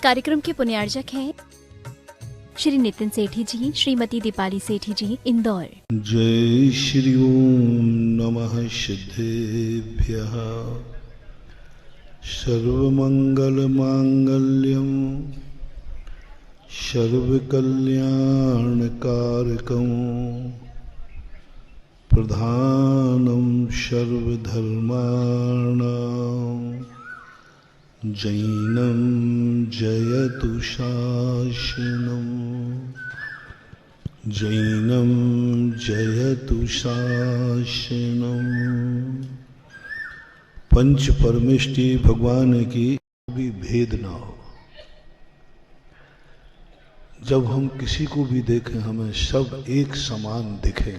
कार्यक्रम के पुण्यार्चक हैं श्री नितिन सेठी जी, श्रीमती दीपाली सेठी जी, इंदौर। जय श्री ओम नमः सिद्धेभ्यः। सर्वमंगल मांगल्यं सर्वकल्याणकारकं प्रधानं सर्वधर्माणां जैनं जयतु शासनं जैनं जयतु शासनं। पंच परमेष्टि भगवान की भी भेद ना हो। जब हम किसी को भी देखें हमें सब एक समान दिखे।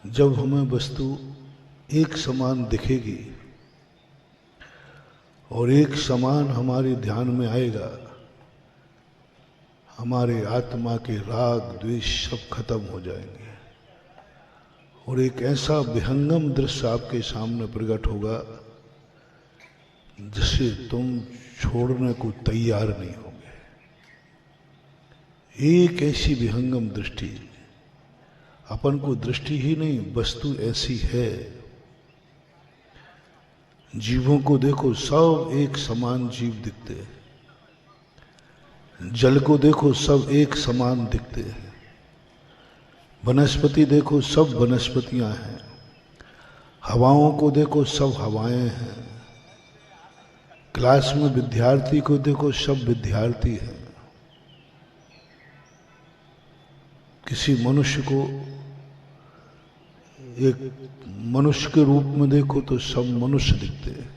जब हमें वस्तु एक समान दिखेगी और एक समान हमारे ध्यान में आएगा, हमारे आत्मा के राग द्वेष सब खत्म हो जाएंगे और एक ऐसा विहंगम दृश्य आपके सामने प्रकट होगा जिसे तुम छोड़ने को तैयार नहीं होंगे। एक ऐसी विहंगम दृष्टि, अपन को दृष्टि ही नहीं वस्तु ऐसी है। जीवों को देखो सब एक समान जीव दिखते हैं, जल को देखो सब एक समान दिखते हैं, वनस्पति देखो सब वनस्पतियां हैं, हवाओं को देखो सब हवाएं हैं, क्लास में विद्यार्थी को देखो सब विद्यार्थी हैं। किसी मनुष्य को एक मनुष्य के रूप में देखो तो सब मनुष्य दिखते हैं,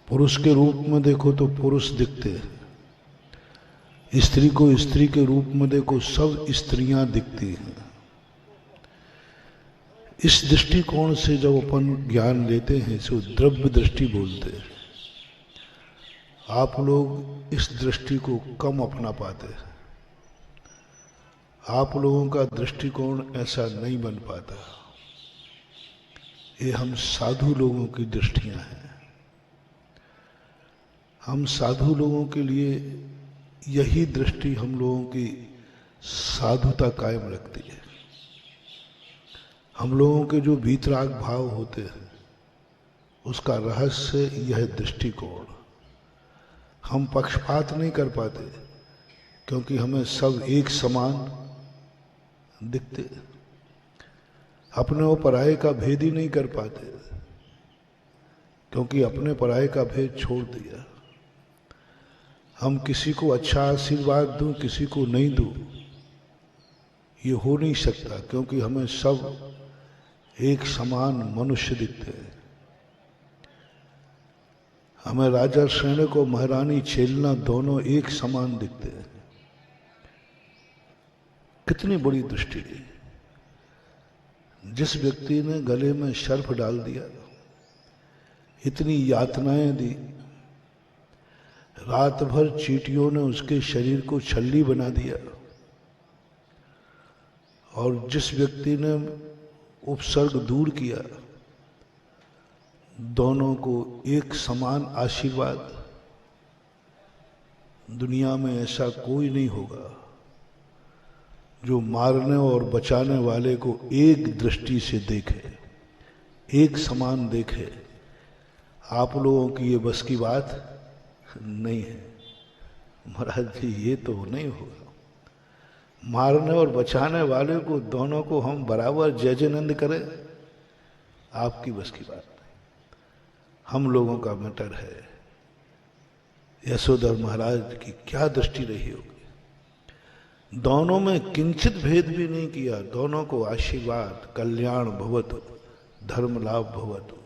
पुरुष के रूप में देखो तो पुरुष दिखते हैं, स्त्री को स्त्री के रूप में देखो सब स्त्रियां दिखती हैं। इस दृष्टिकोण से जब अपन ज्ञान लेते हैं इसे द्रव्य दृष्टि बोलते हैं। आप लोग इस दृष्टि को कम अपना पाते हैं। आप लोगों का दृष्टिकोण ऐसा नहीं बन पाता। ये हम साधु लोगों की दृष्टियां हैं। हम साधु लोगों के लिए यही दृष्टि हम लोगों की साधुता कायम रखती है। हम लोगों के जो वीतराग भाव होते हैं उसका रहस्य यह दृष्टिकोण। हम पक्षपात नहीं कर पाते क्योंकि हमें सब एक समान दिखते। अपने और पराये का भेद ही नहीं कर पाते क्योंकि अपने पराये का भेद छोड़ दिया। हम किसी को अच्छा आशीर्वाद दूं किसी को नहीं दूं ये हो नहीं सकता क्योंकि हमें सब एक समान मनुष्य दिखते हैं। हमें राजा सैनिक और महारानी छेलना दोनों एक समान दिखते हैं। कितनी बड़ी दृष्टि है। जिस व्यक्ति ने गले में सर्प डाल दिया, इतनी यातनाएं दी, रात भर चींटियों ने उसके शरीर को छल्ली बना दिया, और जिस व्यक्ति ने उपसर्ग दूर किया, दोनों को एक समान आशीर्वाद। दुनिया में ऐसा कोई नहीं होगा जो मारने और बचाने वाले को एक दृष्टि से देखे, एक समान देखे। आप लोगों की ये बस की बात नहीं है महाराज जी, ये तो नहीं होगा। मारने और बचाने वाले को दोनों को हम बराबर जय जयनंद करें, आपकी बस की बात नहीं। हम लोगों का मैटर है। यशोधर महाराज की क्या दृष्टि रही होगी। दोनों में किंचित भेद भी नहीं किया, दोनों को आशीर्वाद, कल्याण भवतु, धर्म लाभ भवतु।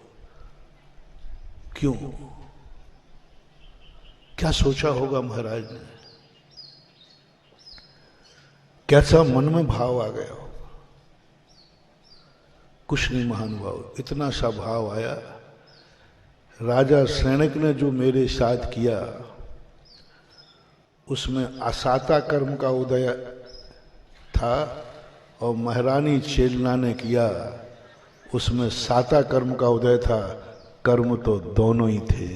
क्यों? क्या सोचा होगा महाराज ने, कैसा मन में भाव आ गया होगा। कुछ नहीं महानुभाव, इतना सा भाव आया, राजा सैनिक ने जो मेरे साथ किया उसमें असाता कर्म का उदय था और महारानी छेलना ने किया उसमें साता कर्म का उदय था। कर्म तो दोनों ही थे।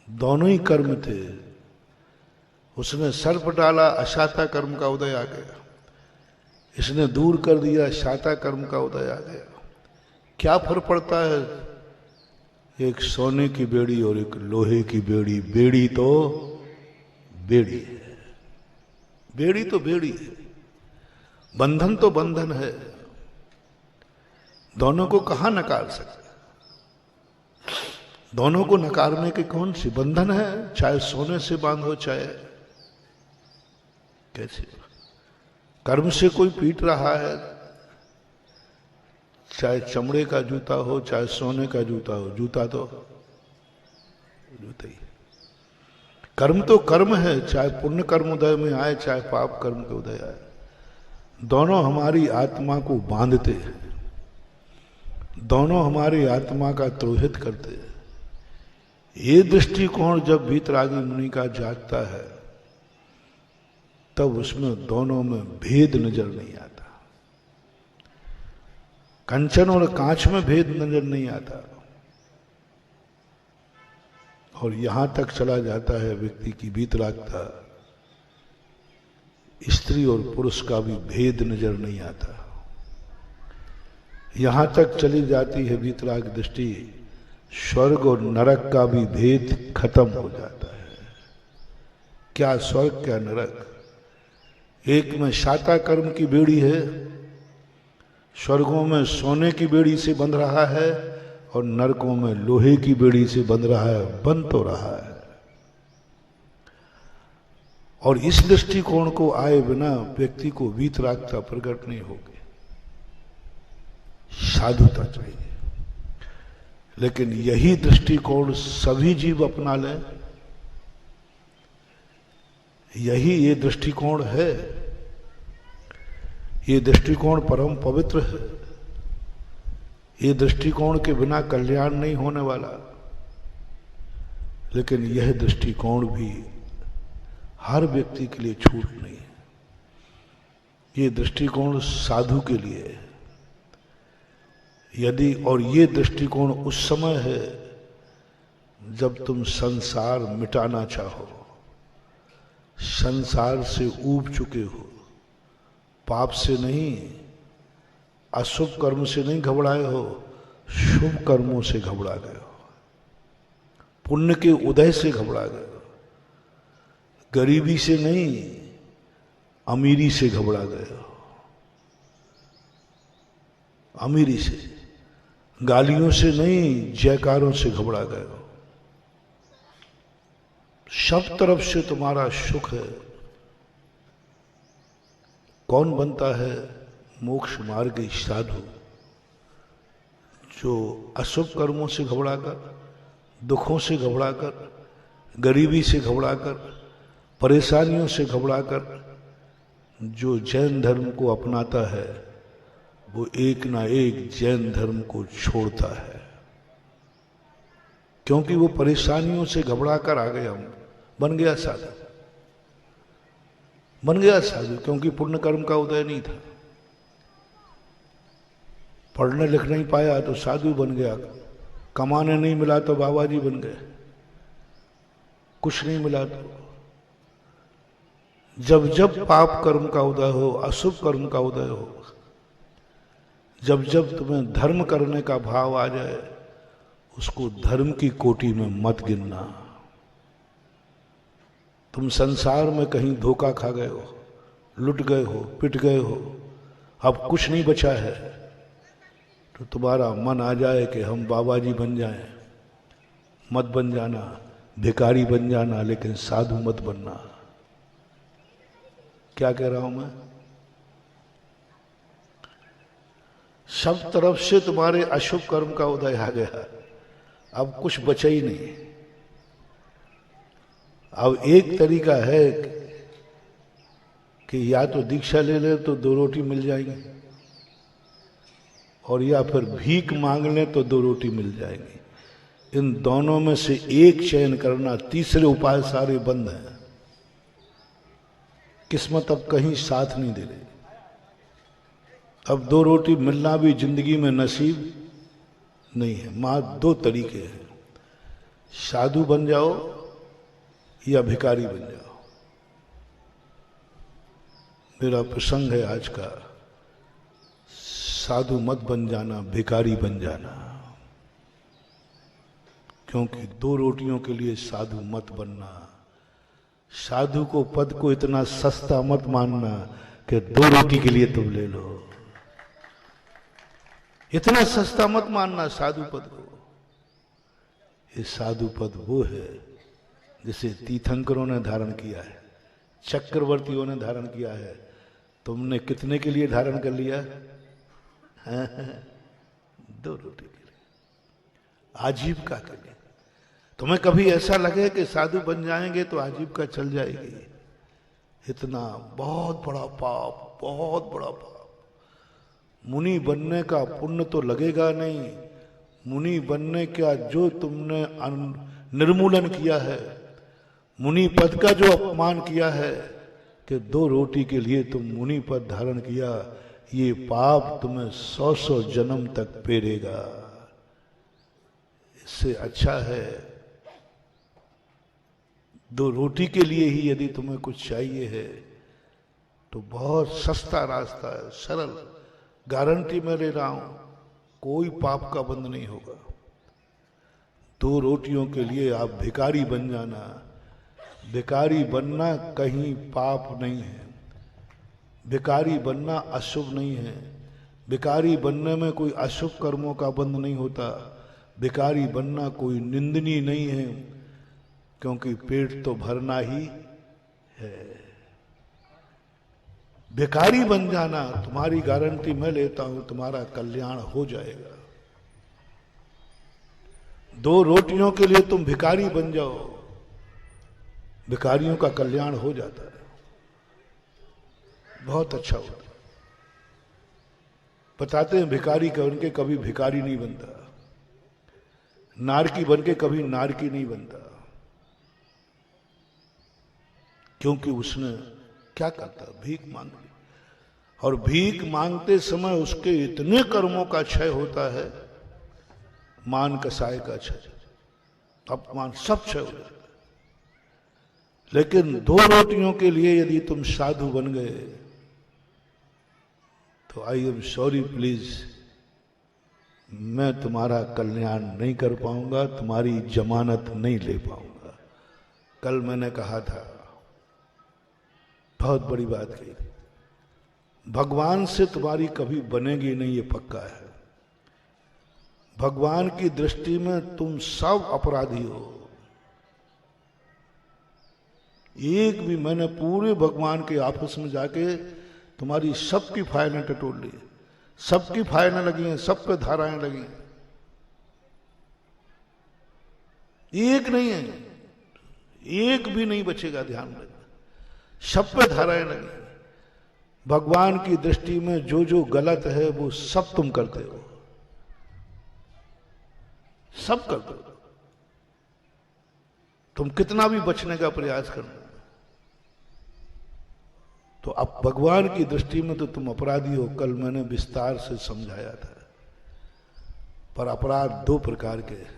दोनों ही कर्म थे। उसने सर्प डाला, अशाता कर्म का उदय आ गया। इसने दूर कर दिया, शाता कर्म का उदय आ गया। क्या फर्क पड़ता है? एक सोने की बेड़ी और एक लोहे की बेड़ी। बेड़ी तो बेड़ी है, बेड़ी तो बेड़ी है, बंधन तो बंधन है। दोनों को कहां नकार सकते? दोनों को नकारने के कौन सी बंधन है? चाहे सोने से बांधो, चाहे कैसे। कर्म से कोई पीट रहा है, चाहे चमड़े का जूता हो, चाहे सोने का जूता हो, जूता तो जूता ही। कर्म तो कर्म है, चाहे पुण्य कर्म उदय में आए, चाहे पाप कर्म के उदय आए। दोनों हमारी आत्मा को बांधते हैं, दोनों हमारी आत्मा का द्रोहित करते हैं। ये दृष्टिकोण जब वीतरागी मुनि का जागता है, तब उसमें दोनों में भेद नजर नहीं आता। कंचन और कांच में भेद नजर नहीं आता। और यहां तक चला जाता है व्यक्ति की वीतरागता, स्त्री और पुरुष का भी भेद नजर नहीं आता। यहां तक चली जाती है वीतराग दृष्टि, स्वर्ग और नरक का भी भेद खत्म हो जाता है। क्या स्वर्ग, क्या नरक? एक में शाता कर्म की बेड़ी है, स्वर्गों में सोने की बेड़ी से बंध रहा है, और नरकों में लोहे की बेड़ी से बंध रहा है, बंध तो रहा है। और इस दृष्टिकोण को आए बिना व्यक्ति को वीतरागता प्रकट नहीं होगी, साधुता चाहिए। लेकिन यही दृष्टिकोण सभी जीव अपना लें, यही ये दृष्टिकोण है। ये दृष्टिकोण परम पवित्र है। ये दृष्टिकोण के बिना कल्याण नहीं होने वाला। लेकिन यह दृष्टिकोण भी हर व्यक्ति के लिए छूट नहीं है। ये दृष्टिकोण साधु के लिए है। यदि और ये दृष्टिकोण उस समय है जब तुम संसार मिटाना चाहो, संसार से ऊब चुके हो, पाप से नहीं, अशुभ कर्म से नहीं घबराए हो, शुभ कर्मों से घबरा गए हो, पुण्य के उदय से घबरा गए हो, गरीबी से नहीं, अमीरी से घबरा गए हो, अमीरी से, गालियों से नहीं, जयकारों से घबरा गए हो। सब तरफ से तुम्हारा सुख है। कौन बनता है मोक्ष मार्ग साधु? जो अशुभ कर्मों से घबराकर, दुखों से घबराकर, गरीबी से घबराकर, परेशानियों से घबराकर जो जैन धर्म को अपनाता है, वो एक ना एक जैन धर्म को छोड़ता है। क्योंकि वो परेशानियों से घबराकर आ गया, बन गया साधु, बन गया साधु। क्योंकि पुण्य कर्म का उदय नहीं था, पढ़ने लिख नहीं पाया तो साधु बन गया, कमाने नहीं मिला तो बाबा जी बन गए, कुछ नहीं मिला तो। जब जब पाप कर्म का उदय हो, अशुभ कर्म का उदय हो, जब जब तुम्हें धर्म करने का भाव आ जाए, उसको धर्म की कोटि में मत गिनना। तुम संसार में कहीं धोखा खा गए हो, लुट गए हो, पिट गए हो, अब कुछ नहीं बचा है, तो तुम्हारा मन आ जाए कि हम बाबा जी बन जाएं, मत बन जाना, भिखारी बन जाना, लेकिन साधु मत बनना। क्या कह रहा हूं मैं? सब तरफ से तुम्हारे अशुभ कर्म का उदय आ गया, अब कुछ बचा ही नहीं। अब एक तरीका है कि या तो दीक्षा ले ले तो 2 रोटी मिल जाएंगी, और या फिर भीख मांग ले तो 2 रोटी मिल जाएंगी। इन दोनों में से एक चयन करना, तीसरे उपाय सारे बंद हैं। किस्मत अब कहीं साथ नहीं दे रही। अब 2 रोटी मिलना भी जिंदगी में नसीब नहीं है। मां 2 तरीके हैं, साधु बन जाओ या भिखारी बन जाओ। मेरा प्रसंग है आज का, साधु मत बन जाना, भिखारी बन जाना। क्योंकि 2 रोटियों के लिए साधु मत बनना। साधु को पद को इतना सस्ता मत मानना कि 2 रोटी के लिए तुम ले लो। इतना सस्ता मत मानना साधु पद को। ये साधु पद वो है जिसे तीर्थंकरों ने धारण किया है, चक्रवर्तियों ने धारण किया है। तुमने कितने के लिए धारण कर लिया? 2 रोटी के लिए, आजीविका के लिए। तुम्हें कभी ऐसा लगे कि साधु बन जाएंगे तो आजीविका चल जाएगी? इतना बहुत बड़ा पाप, बहुत बड़ा पाप। मुनि बनने का पुण्य तो लगेगा नहीं। मुनि बनने का जो तुमने निर्मूलन किया है, मुनि पद का जो अपमान किया है कि 2 रोटी के लिए तुम मुनि पद धारण किया, ये पाप तुम्हें 100 जन्म तक पेरेगा। इससे अच्छा है 2 रोटी के लिए ही यदि तुम्हें कुछ चाहिए है तो बहुत सस्ता रास्ता है, सरल, गारंटी मैं ले रहा हूं, कोई पाप का बंध नहीं होगा। 2 रोटियों के लिए आप भिखारी बन जाना। भिखारी बनना कहीं पाप नहीं है, भिखारी बनना अशुभ नहीं है, भिखारी बनने में कोई अशुभ कर्मों का बंध नहीं होता, भिखारी बनना कोई निंदनीय नहीं है, क्योंकि पेट तो भरना ही है। भिखारी बन जाना, तुम्हारी गारंटी मैं लेता हूं, तुम्हारा कल्याण हो जाएगा। 2 रोटियों के लिए तुम भिखारी बन जाओ, भिखारियों का कल्याण हो जाता है, बहुत अच्छा होता है। बताते हैं भिखारी बन के कभी भिखारी नहीं बनता, नारकी बन के कभी नारकी नहीं बनता। क्योंकि उसने क्या करता, भीख मांग ली। और भीख मांगते समय उसके इतने कर्मों का क्षय होता है, मान कसाय का क्षय, अपमान सब क्षय हो जाता है। लेकिन 2 रोटियों के लिए यदि तुम साधु बन गए तो आई एम सॉरी प्लीज, मैं तुम्हारा कल्याण नहीं कर पाऊंगा, तुम्हारी जमानत नहीं ले पाऊंगा। कल मैंने कहा था, बहुत बड़ी बात कही, भगवान से तुम्हारी कभी बनेगी नहीं, ये पक्का है। भगवान की दृष्टि में तुम सब अपराधी हो। एक भी, मैंने पूरे भगवान के ऑफिस में जाके तुम्हारी सबकी फाइलें टटोल ली, सबकी फाइलें लगी हैं, सब पे धाराएं लगी हैं, एक नहीं है, एक भी नहीं बचेगा, ध्यान रखना, सब पे धाराएं लगी। भगवान की दृष्टि में जो जो गलत है वो सब तुम करते हो, सब करते हो। तुम कितना भी बचने का प्रयास करना, तो अब भगवान की दृष्टि में तो तुम अपराधी हो। कल मैंने विस्तार से समझाया था। पर अपराध 2 प्रकार के हैं,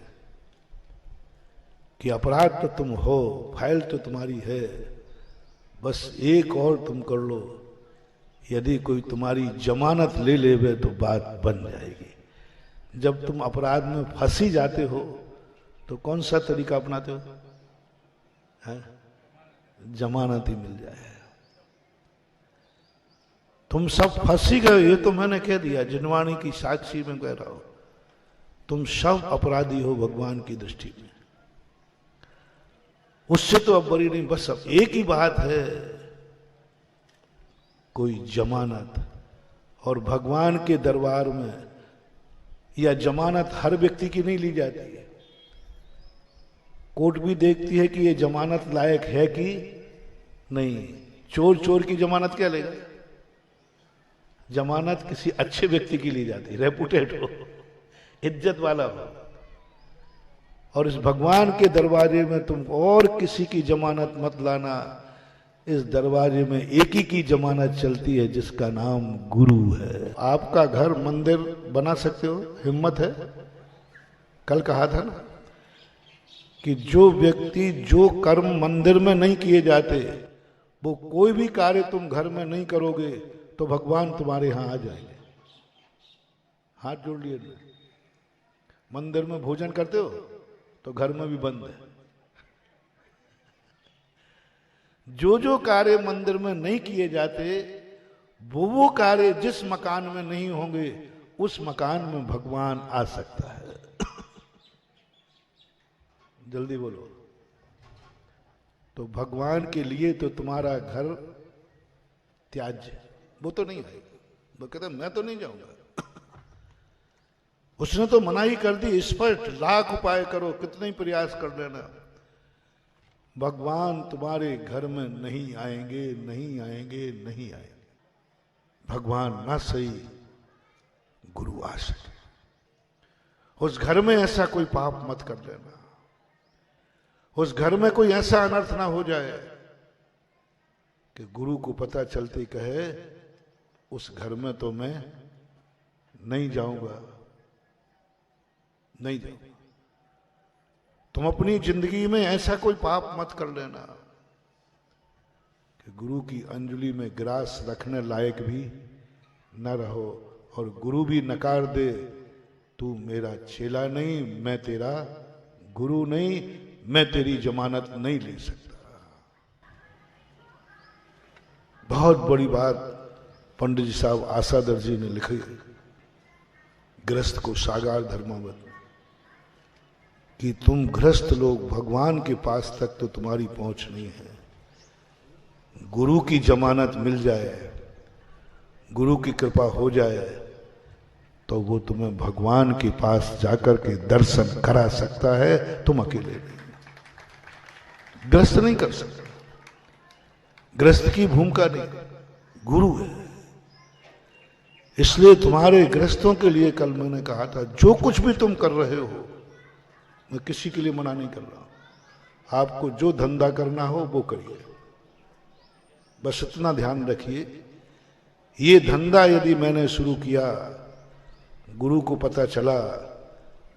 कि अपराध तो तुम हो, फाइल तो तुम्हारी है, बस एक और तुम कर लो, यदि कोई तुम्हारी जमानत ले लेवे तो बात बन जाएगी। जब तुम अपराध में फंसी जाते हो तो कौन सा तरीका अपनाते हो? जमानत ही मिल जाए। तुम सब फंसी गए, ये तो मैंने कह दिया, जिनवाणी की साक्षी में कह रहा हूं, तुम सब अपराधी हो भगवान की दृष्टि में। उससे तो अब बरी नहीं, बस अब एक ही बात है, कोई जमानत। और भगवान के दरबार में यह जमानत हर व्यक्ति की नहीं ली जाती है। कोर्ट भी देखती है कि ये जमानत लायक है कि नहीं। चोर की जमानत क्या लेगा? जमानत किसी अच्छे व्यक्ति की ली जाती, रेपुटेड हो, इज्जत वाला हो। और इस भगवान के दरवाजे में तुम और किसी की जमानत मत लाना। इस दरवाजे में एक ही की जमानत चलती है, जिसका नाम गुरु है। आपका घर मंदिर बना सकते हो, हिम्मत है? कल कहा था ना, कि जो व्यक्ति जो कर्म मंदिर में नहीं किए जाते, वो कोई भी कार्य तुम घर में नहीं करोगे तो भगवान तुम्हारे यहां आ जाएंगे। हाथ जोड़ लिए। मंदिर में भोजन करते हो तो घर में भी बंद है। जो जो कार्य मंदिर में नहीं किए जाते, वो कार्य जिस मकान में नहीं होंगे उस मकान में भगवान आ सकता है। जल्दी बोलो। तो भगवान के लिए तो तुम्हारा घर त्याज्य, वो तो नहीं आएगा। वो कहते मैं तो नहीं जाऊंगा। उसने तो मनाही कर दी स्पष्ट, लाख उपाय करो, कितने ही प्रयास कर लेना, भगवान तुम्हारे घर में नहीं आएंगे, नहीं आएंगे, नहीं आएंगे। भगवान ना सही गुरु आ सके। उस घर में ऐसा कोई पाप मत कर लेना, उस घर में कोई ऐसा अनर्थ ना हो जाए कि गुरु को पता चलते कहे उस घर में तो मैं नहीं जाऊंगा, नहीं जाऊंगा। तुम अपनी जिंदगी में ऐसा कोई पाप मत कर लेना कि गुरु की अंजलि में ग्रास रखने लायक भी न रहो और गुरु भी नकार दे, तू मेरा चेला नहीं, मैं तेरा गुरु नहीं, मैं तेरी जमानत नहीं ले सकता। बहुत बड़ी बात पंडित जी साहब आसादर जी ने लिखी गृहस्थ को सागार धर्मावत कि तुम गृहस्थ लोग भगवान के पास तक तो तुम्हारी पहुंच नहीं है। गुरु की जमानत मिल जाए, गुरु की कृपा हो जाए तो वो तुम्हें भगवान के पास जाकर के दर्शन करा सकता है, तुम अकेले नहीं। गृहस्थ नहीं कर सकता, गृहस्थ की भूमिका नहीं, गुरु है। इसलिए तुम्हारे गृहस्थों के लिए कल मैंने कहा था, जो कुछ भी तुम कर रहे हो, मैं किसी के लिए मना नहीं कर रहा हूं, आपको जो धंधा करना हो वो करिए, बस इतना ध्यान रखिए, ये धंधा यदि मैंने शुरू किया, गुरु को पता चला,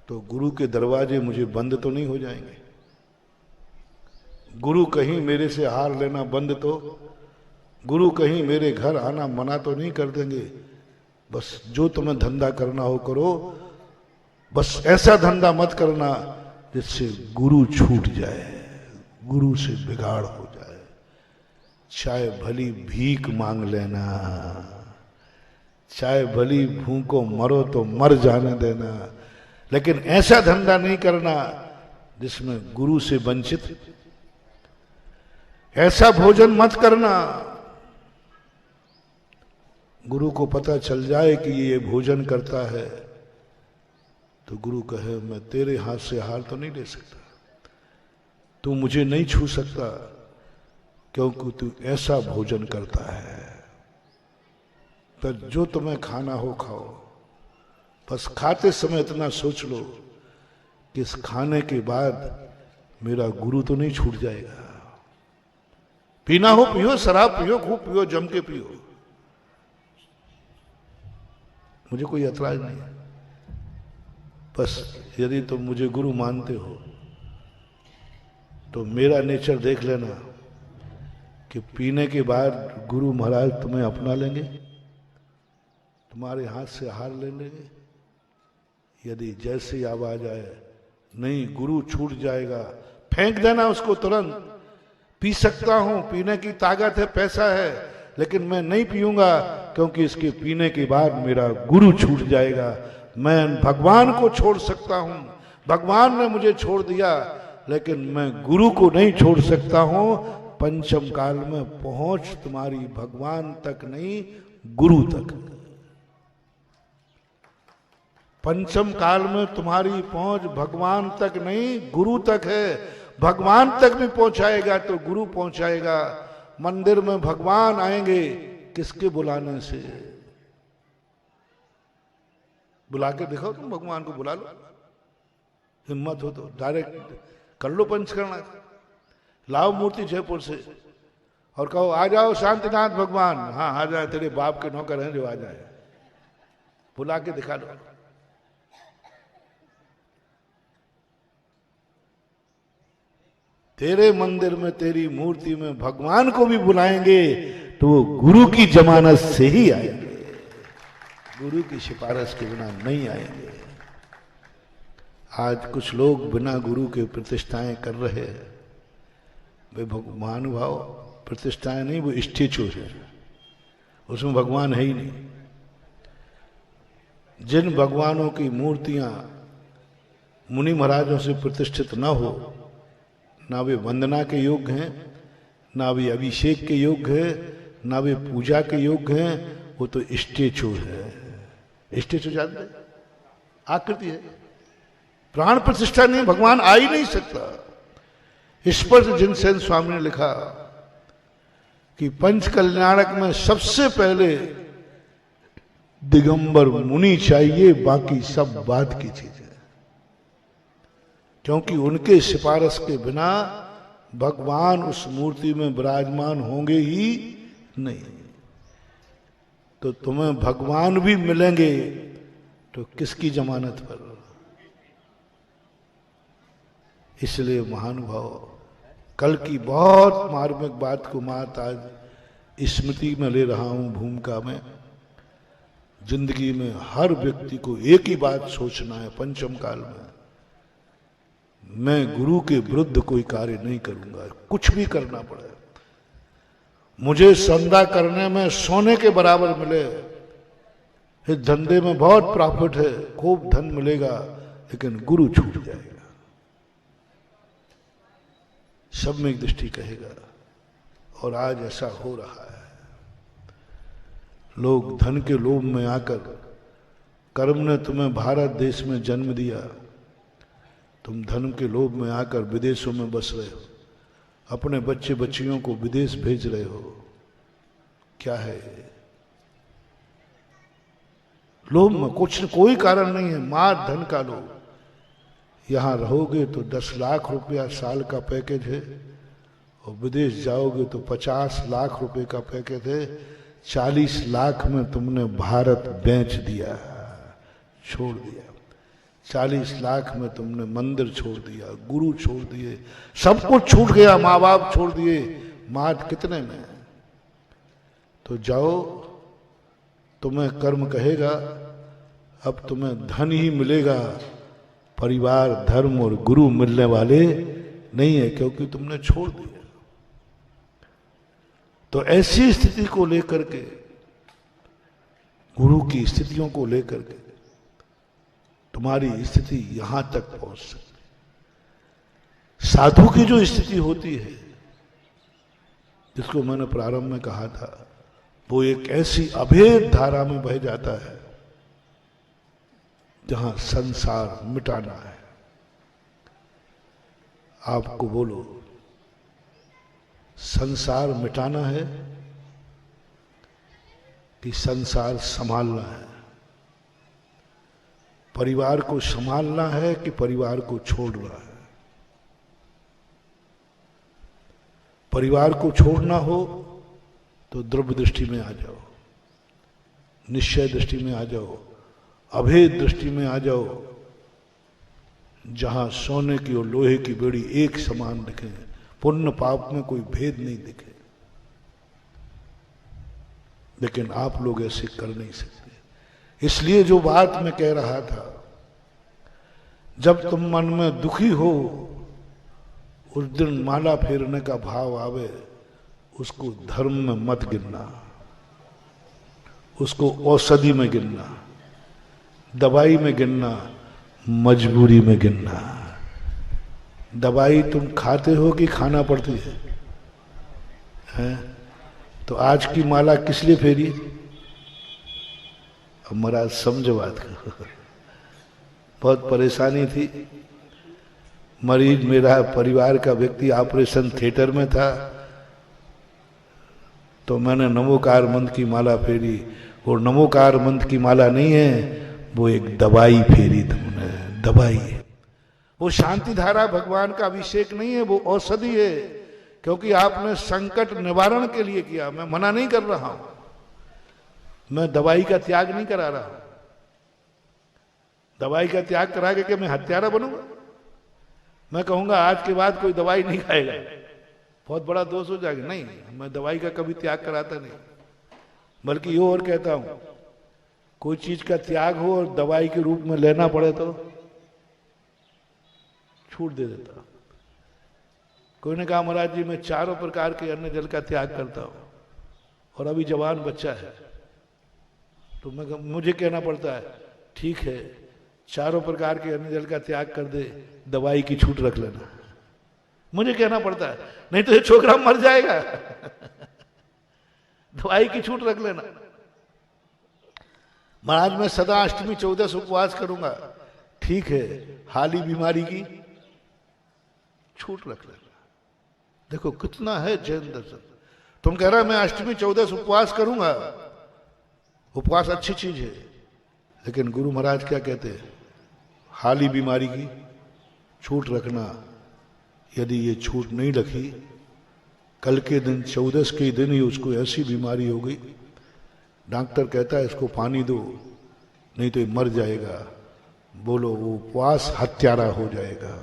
तो गुरु के दरवाजे मुझे बंद तो नहीं हो जाएंगे। गुरु कहीं मेरे से हार लेना बंद तो, गुरु कहीं मेरे घर आना मना तो नहीं कर देंगे। बस जो तुम्हें धंधा करना हो करो, बस ऐसा धंधा मत करना जिससे गुरु छूट जाए, गुरु से बिगाड़ हो जाए। चाहे भली भीख मांग लेना, चाहे भली भूखों मरो तो मर जाने देना, लेकिन ऐसा धंधा नहीं करना जिसमें गुरु से वंचित। ऐसा भोजन मत करना गुरु को पता चल जाए कि ये भोजन करता है तो गुरु कहे मैं तेरे हाथ से हार तो नहीं ले सकता, तू मुझे नहीं छू सकता क्योंकि तू ऐसा भोजन करता है। तो जो तुम्हें खाना हो खाओ, बस खाते समय इतना सोच लो कि इस खाने के बाद मेरा गुरु तो नहीं छूट जाएगा। पीना हो पियो, शराब पियो, खूब पियो, जम के पियो, मुझे कोई ऐतराज नहीं है। बस यदि तुम मुझे गुरु मानते हो तो मेरा नेचर देख लेना कि पीने के बाद गुरु महाराज तुम्हें अपना लेंगे, तुम्हारे हाथ से हार ले लेंगे। यदि जैसी आवाज आए नहीं गुरु छूट जाएगा, फेंक देना उसको तुरंत। पी सकता हूं, पीने की ताकत है, पैसा है, लेकिन मैं नहीं पीऊंगा क्योंकि इसके पीने के बाद मेरा गुरु छूट जाएगा। मैं भगवान को छोड़ सकता हूं, भगवान ने मुझे छोड़ दिया, लेकिन मैं गुरु को नहीं छोड़ सकता हूं। पंचम काल में पहुंच तुम्हारी भगवान तक नहीं, गुरु तक। पंचम काल में तुम्हारी पहुंच भगवान तक नहीं, गुरु तक है। भगवान तक भी पहुंचाएगा तो गुरु पहुंचाएगा। मंदिर में भगवान आएंगे किसके बुलाने से? बुला के दिखाओ, तुम भगवान को बुला लो, हिम्मत हो तो डायरेक्ट कर लो पंचकर्मा। लाओ मूर्ति जयपुर से और कहो आ जाओ शांतिनाथ भगवान। हाँ आ जाए, तेरे बाप के नौकर हैं जो आ जाए, बुला के दिखा दो। तेरे मंदिर में तेरी मूर्ति में भगवान को भी बुलाएंगे तो वो गुरु की जमानत से ही आएंगे, गुरु की सिफारिश के बिना नहीं आएंगे। आज कुछ लोग बिना गुरु के प्रतिष्ठाएं कर रहे हैं। वे भगवान भाव प्रतिष्ठाएं नहीं, वो स्टेचू है, उसमें भगवान है ही नहीं। जिन भगवानों की मूर्तियां मुनि महाराजों से प्रतिष्ठित न हो, ना वे वंदना के योग्य हैं, ना वे अभिषेक के योग्य है, ना वे पूजा के योग्य हैं, वो तो स्टेचू है। स्टेचू जानते हैं? आकृति है, प्राण प्रतिष्ठा नहीं, भगवान आ ही नहीं सकता। स्पर्श जिनसेन स्वामी ने लिखा कि पंच कल्याणक में सबसे पहले दिगंबर मुनि चाहिए, बाकी सब बात की चीज है, क्योंकि उनके सिफारिश के बिना भगवान उस मूर्ति में विराजमान होंगे ही नहीं। तो तुम्हें भगवान भी मिलेंगे तो किसकी जमानत पर? इसलिए महानुभाव, कल की बहुत मार्मिक बात को मात आज स्मृति में ले रहा हूं भूमिका में। जिंदगी में हर व्यक्ति को एक ही बात सोचना है पंचम काल में, मैं गुरु के विरुद्ध कोई कार्य नहीं करूंगा, कुछ भी करना पड़े। मुझे संदा करने में सोने के बराबर मिले, इस धंधे में बहुत प्रॉफिट है, खूब धन मिलेगा, लेकिन गुरु छूट जाएगा। सब में एक दृष्टि कहेगा, और आज ऐसा हो रहा है। लोग धन के लोभ में आकर, कर्म ने तुम्हें भारत देश में जन्म दिया, तुम धन के लोभ में आकर विदेशों में बस रहे हो, अपने बच्चे बच्चियों को विदेश भेज रहे हो। क्या है लोभ में? कुछ कोई कारण नहीं है, मार धन का लोभ। यहां रहोगे तो 10 लाख रुपया साल का पैकेज है, और विदेश जाओगे तो 50 लाख रुपए का पैकेज है। 40 लाख में तुमने भारत बेच दिया, छोड़ दिया। 40 लाख में तुमने मंदिर छोड़ दिया, गुरु छोड़ दिए, सब कुछ छूट गया, माँ बाप छोड़ दिए, मात कितने में? तो जाओ, तुम्हें कर्म कहेगा, अब तुम्हें धन ही मिलेगा, परिवार, धर्म और गुरु मिलने वाले नहीं है, क्योंकि तुमने छोड़ दिया। तो ऐसी स्थिति को लेकर के, गुरु की स्थितियों को लेकर के तुम्हारी स्थिति यहां तक पहुंच सकती। साधु की जो स्थिति होती है, जिसको मैंने प्रारंभ में कहा था, वो एक ऐसी अभेद धारा में बह जाता है जहां संसार मिटाना है। आपको बोलो, संसार मिटाना है कि संसार संभालना है? परिवार को संभालना है कि परिवार को छोड़ना है? परिवार को छोड़ना हो तो द्रव्य दृष्टि में आ जाओ, निश्चय दृष्टि में आ जाओ, अभेद दृष्टि में आ जाओ, जहां सोने की और लोहे की बेड़ी एक समान दिखे, पुण्य पाप में कोई भेद नहीं दिखे। लेकिन आप लोग ऐसे कर नहीं सकते। इसलिए जो बात मैं कह रहा था, जब तुम मन में दुखी हो, उस दिन माला फेरने का भाव आवे, उसको धर्म में मत गिनना, उसको औषधि में गिनना, दवाई में गिनना, मजबूरी में गिनना। दवाई तुम खाते हो कि खाना पड़ती है, हैं? तो आज की माला किस लिए फेरी? अब महाराज समझो बात को। बहुत परेशानी थी, मरीज मेरा परिवार का व्यक्ति ऑपरेशन थिएटर में था, तो मैंने नमोकार मंत्र की माला फेरी। और नमोकार मंत्र की माला नहीं है, वो एक दवाई फेरी तुमने, दवाई है। वो शांति धारा भगवान का अभिषेक नहीं है, वो औषधि है, क्योंकि आपने संकट निवारण के लिए किया। मैं मना नहीं कर रहा हूं, मैं दवाई का त्याग नहीं करा रहा हूं। दवाई का त्याग करा के मैं हत्यारा बनूंगा? मैं कहूंगा आज के बाद कोई दवाई नहीं खाएगा, बहुत बड़ा दोष हो जाएगा। नहीं, मैं दवाई का कभी त्याग कराता नहीं, बल्कि ये और कहता हूं, कोई चीज का त्याग हो और दवाई के रूप में लेना पड़े तो छूट दे देता। कोई ने कहा महाराज जी मैं चारों प्रकार के अन्न जल का त्याग करता हूं और अभी जवान बच्चा है, तो मुझे कहना पड़ता है ठीक है चारों प्रकार के अन्न जल का त्याग कर दे, दवाई की छूट रख लेना। मुझे कहना पड़ता है, नहीं तो ये छोकरा मर जाएगा दवाई की छूट रख लेना। महाराज मैं सदा अष्टमी 14 उपवास करूंगा, ठीक है हाली बीमारी की छूट रख लेना। देखो कितना है जैन दर्शन। तुम कह रहे हो मैं अष्टमी 14 उपवास करूंगा, उपवास अच्छी चीज है, लेकिन गुरु महाराज क्या कहते हैं, हाली बीमारी की छूट रखना। यदि ये छूट नहीं रखी, कल के दिन 14 के दिन ही उसको ऐसी बीमारी हो गई, डॉक्टर कहता है इसको पानी दो नहीं तो ये मर जाएगा, बोलो वो उपवास हत्यारा हो जाएगा।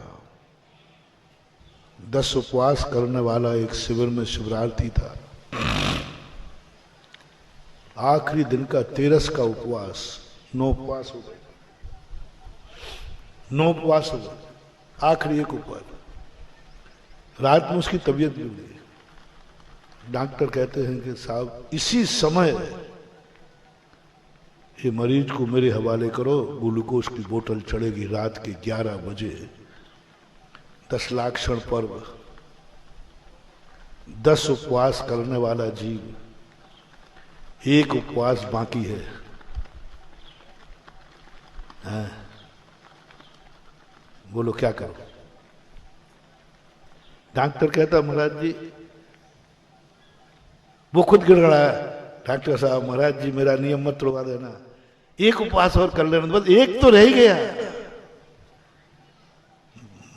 10 उपवास करने वाला एक शिविर में शिवरार्थी था, आखिरी दिन का 13 का उपवास, 9 उपवास हो गए, 9 उपवास हो गए, आखिरी एक उपवास। रात में उसकी तबीयत बिगड़ी, डॉक्टर कहते हैं कि साहब इसी समय ये मरीज को मेरे हवाले करो, ग्लूकोज की बोतल चढ़ेगी रात के 11 बजे। 10 लाख क्षण पर्व, 10 उपवास करने वाला जीव, एक उपवास बाकी है। बोलो क्या करो। डॉक्टर कहता महाराज जी, वो खुद गिड़गड़ाया, डॉक्टर साहब महाराज जी मेरा नियम मत तोड़वा देना, एक उपवास और कर लेना, बस एक तो रह गया।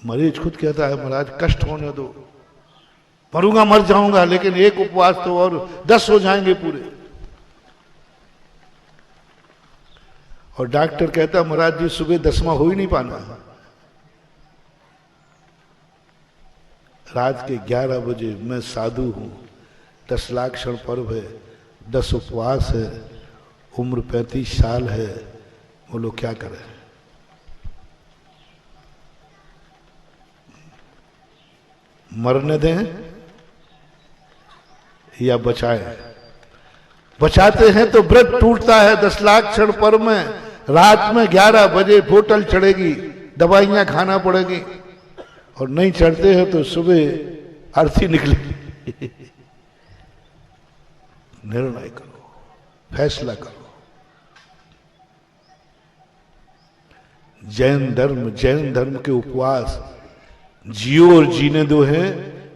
मरीज खुद कहता है महाराज कष्ट होने दो, मरूंगा मर जाऊंगा, लेकिन एक उपवास तो और 10 हो जाएंगे पूरे। और डॉक्टर कहता महाराज जी सुबह 10वां हो ही नहीं पाना, रात के 11 बजे मैं साधु हूं, 10 लाख क्षण पर्व है, 10 उपवास है, उम्र 35 साल है, बोलो क्या करें। मरने दें या बचाएं। बचाते हैं तो व्रत टूटता है 10 लाख क्षण पर्व में, रात में 11 बजे बोतल चढ़ेगी, दवाइयां खाना पड़ेगी, और नहीं चढ़ते हैं तो सुबह अर्थी निकलेगी। निर्णय करो, फैसला करो। जैन धर्म के उपवास जियो और जीने दो है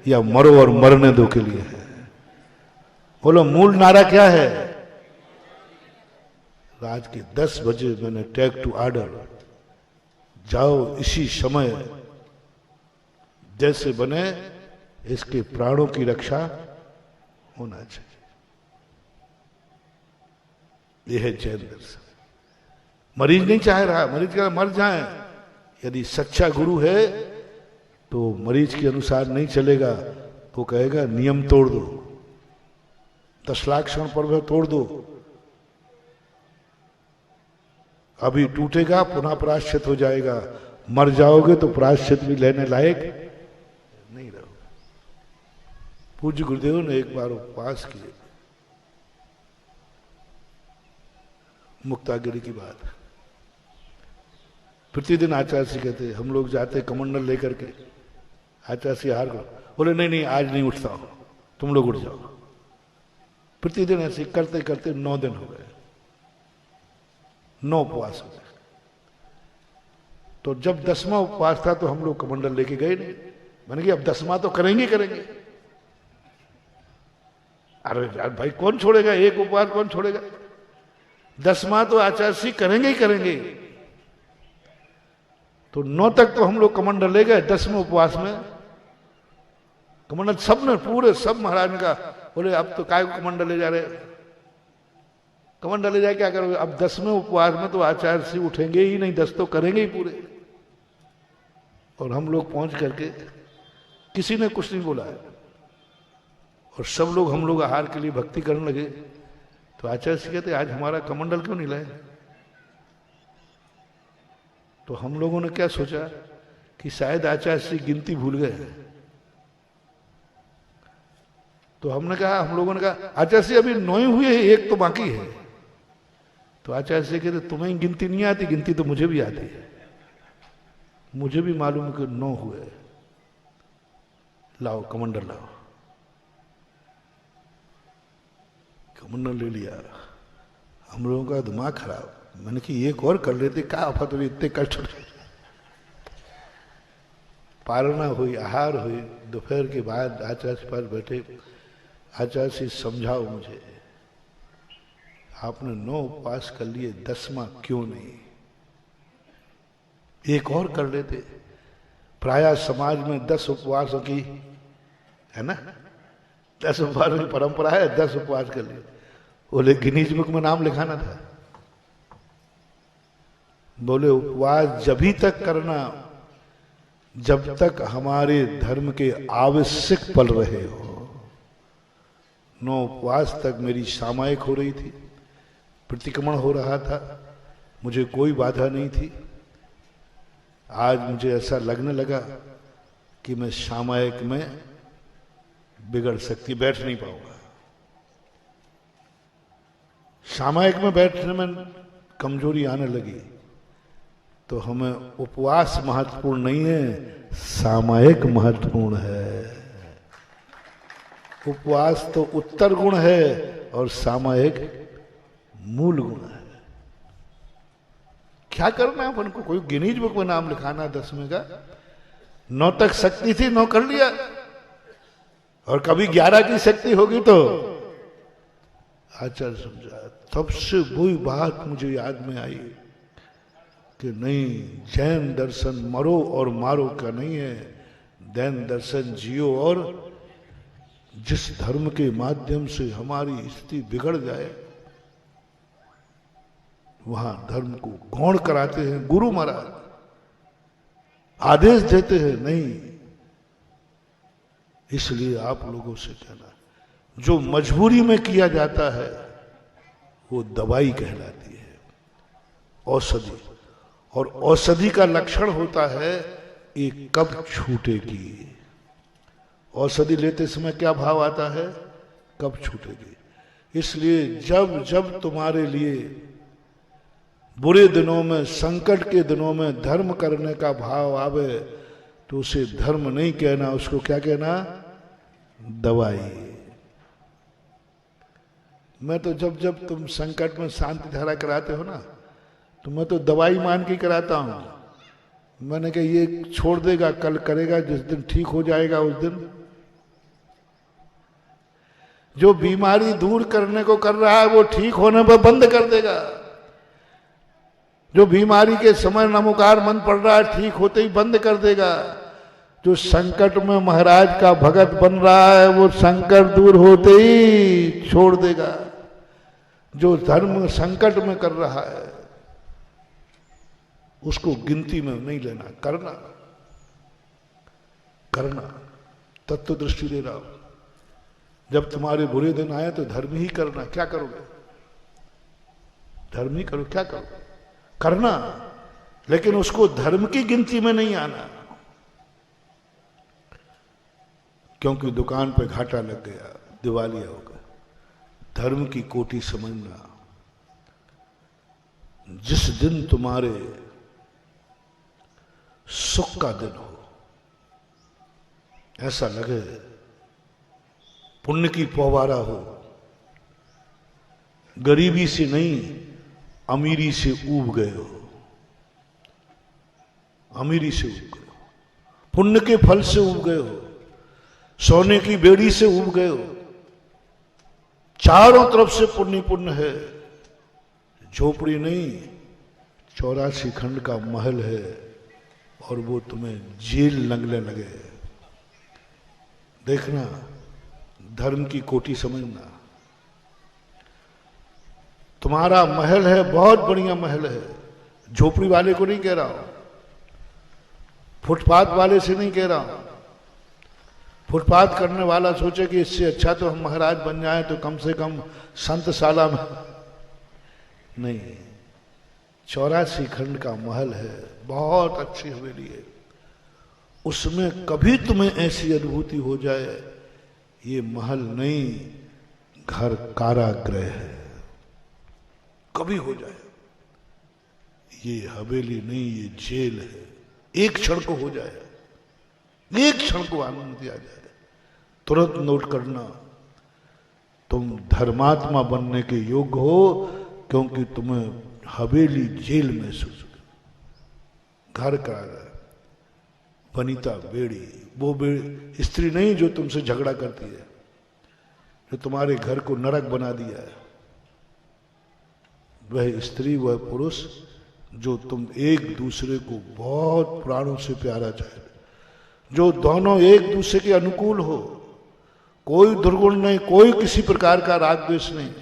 या मरो और मरने दो के लिए है। बोलो मूल नारा क्या है। रात के 10 बजे मैंने टेक टू ऑर्डर, जाओ इसी समय जैसे बने इसके प्राणों की रक्षा होना चाहिए। यह है जैन दर्शन। मरीज नहीं चाह रहा, मरीज कह रहा मर जाए। यदि सच्चा गुरु है तो मरीज के अनुसार नहीं चलेगा, तो कहेगा नियम तोड़ दो, 10 लाख क्षण पर्व तोड़ दो, अभी टूटेगा पुनः प्रायश्चित हो जाएगा, मर जाओगे तो प्रायश्चित भी लेने लायक नहीं रहो। पूज्य गुरुदेव ने एक बार उपवास किए, मुक्तागिरी की बात। प्रतिदिन आचार्य से कहते हम लोग जाते कमंडल लेकर के, आचार्य से हार करो, बोले नहीं नहीं आज नहीं उठता हूं, तुम लोग उठ जाओ। प्रतिदिन ऐसे करते करते 9 दिन हो गए, 9 उपवास हो गए। तो जब 10वां उपवास था तो हम लोग कमंडल लेके गए नहीं। मैंने कहा अब 10वां तो करेंगे करेंगे। अरे यार भाई कौन छोड़ेगा, एक उपवास कौन छोड़ेगा, 10वां तो आचार्य जी करेंगे ही करेंगे। तो 9 तक तो हम लोग कमंडल ले गए। 10वें उपवास में कमंडल सब ने पूरे सब महाराज ने कहा, बोले अब तो काय को कमंडल ले जा रहे, कमंडल ले जाए क्या करोगे। अब 10वें उपवास में तो आचार्य जी उठेंगे ही नहीं, 10 तो करेंगे ही पूरे। और हम लोग पहुंच करके किसी ने कुछ नहीं बोला है और सब लोग हम लोग आहार के लिए भक्ति करने लगे। तो आचार्य जी कहते आज हमारा कमंडल क्यों नहीं लाए? तो हम लोगों ने क्या सोचा कि शायद आचार्य जी गिनती भूल गए हैं। तो हम लोगों ने कहा आचार्य जी अभी 9 हुए हैं, एक तो बाकी है। तो आचार्य जी कहते तुम्हें गिनती नहीं आती, गिनती तो मुझे भी आती है, मुझे भी मालूम है कि 9 हुए। लाओ कमंडल लाओ। कमंडल ले लिया। हम लोगों का दिमाग खराब। मैंने कि एक और कर लेते, क्या आफत हुई, इतने कष्ट। पालना हुई, आहार हुई। दोपहर के बाद आचार्य के पास बैठे। आचार्य से समझाओ मुझे, आपने 9 उपवास कर लिए, 10वां क्यों नहीं? एक और कर लेते। प्रायः समाज में 10 उपवासों की है ना, 10 उपवासों की परंपरा है, 10 उपवास कर लिए। बोले गिनीज बुक में नाम लिखाना था। बोले उपवास जभी तक करना जब तक हमारे धर्म के आवश्यक पल रहे हो। 9 उपवास तक मेरी सामायिक हो रही थी, प्रतिक्रमण हो रहा था, मुझे कोई बाधा नहीं थी। आज मुझे ऐसा लगने लगा कि मैं सामायिक में बिगड़ सकती, बैठ नहीं पाऊंगा। सामायिक में बैठने में कमजोरी आने लगी। तो हमें उपवास महत्वपूर्ण नहीं है, सामायिक महत्वपूर्ण है। उपवास तो उत्तर गुण है और सामायिक मूल गुण है। क्या करना है अपन को? कोई गिनीज बुक में नाम लिखाना 10वें का। 9 तक शक्ति थी, 9 कर लिया, और कभी 11 की शक्ति होगी तो आचार्य समझा। तब से वही बात मुझे याद में आई कि नहीं, जैन दर्शन मरो और मारो का नहीं है, जैन दर्शन जियो। और जिस धर्म के माध्यम से हमारी स्थिति बिगड़ जाए वहां धर्म को गौण कराते हैं गुरु महाराज, आदेश देते हैं नहीं। इसलिए आप लोगों से कहना, जो मजबूरी में किया जाता है वो दवाई कहलाती है, औषधि। और औषधि का लक्षण होता है एक कब छूटेगी। औषधि लेते समय क्या भाव आता है? कब छूटेगी। इसलिए जब जब तुम्हारे लिए बुरे दिनों में, संकट के दिनों में धर्म करने का भाव आवे तो उसे धर्म नहीं कहना, उसको क्या कहना? दवाई। मैं तो जब जब तुम संकट में शांति धारा कराते हो ना, तो मैं तो दवाई मान के कराता हूं। मैंने कहा ये छोड़ देगा, कल करेगा, जिस दिन ठीक हो जाएगा उस दिन। जो बीमारी दूर करने को कर रहा है वो ठीक होने पर बंद कर देगा। जो बीमारी के समय नमोकार मन पड़ रहा है ठीक होते ही बंद कर देगा। जो संकट में महाराज का भगत बन रहा है वो संकट दूर होते ही छोड़ देगा। जो धर्म संकट में कर रहा है उसको गिनती में नहीं लेना, करना करना तत्व दृष्टि दे रहा हूं। जब तुम्हारे बुरे दिन आए तो धर्म ही करना। क्या करोगे? धर्म ही करो। क्या करो? करना, लेकिन उसको धर्म की गिनती में नहीं आना। क्योंकि दुकान पे घाटा लग गया, दिवालिया हो गया। धर्म की कोटि समझना। जिस दिन तुम्हारे सुख का दिन हो, ऐसा लगे पुण्य की पौवारा हो, गरीबी से नहीं अमीरी से ऊब गए हो, अमीरी से ऊब गए हो, पुण्य के फल से ऊब गए हो, सोने की बेड़ी से ऊब गए हो, चारों तरफ से पुण्य पुण्य है। झोपड़ी नहीं, 84 खंड का महल है और वो तुम्हें जेल लगने लगे। देखना, धर्म की कोटि समझना। तुम्हारा महल है, बहुत बढ़िया महल है, झोपड़ी वाले को नहीं कह रहा हूं। फुटपाथ वाले से नहीं कह रहा हूं। फुटपाथ करने वाला सोचे कि इससे अच्छा तो हम महाराज बन जाए तो कम से कम संतशाला में नहीं। 84 खंड का महल है, बहुत अच्छी हवेली है, उसमें कभी तुम्हें ऐसी अनुभूति हो जाए ये महल नहीं, घर कारागृह है, कभी हो जाए ये हवेली नहीं, ये जेल है, एक क्षण को हो जाए, एक क्षण को आनंद दिया जाए, तुरंत नोट करना तुम धर्मात्मा बनने के योग्य हो, क्योंकि तुम्हें हवेली जेल महसूस हो। घर कारागृह। वनिता बेड़ी, वो बेड़ी स्त्री नहीं जो तुमसे झगड़ा करती है, जो तुम्हारे घर को नरक बना दिया है। वह स्त्री, वह पुरुष जो तुम एक दूसरे को बहुत प्राणों से प्यारा चाहे, जो दोनों एक दूसरे के अनुकूल हो, कोई दुर्गुण नहीं, कोई किसी प्रकार का राग द्वेष नहीं,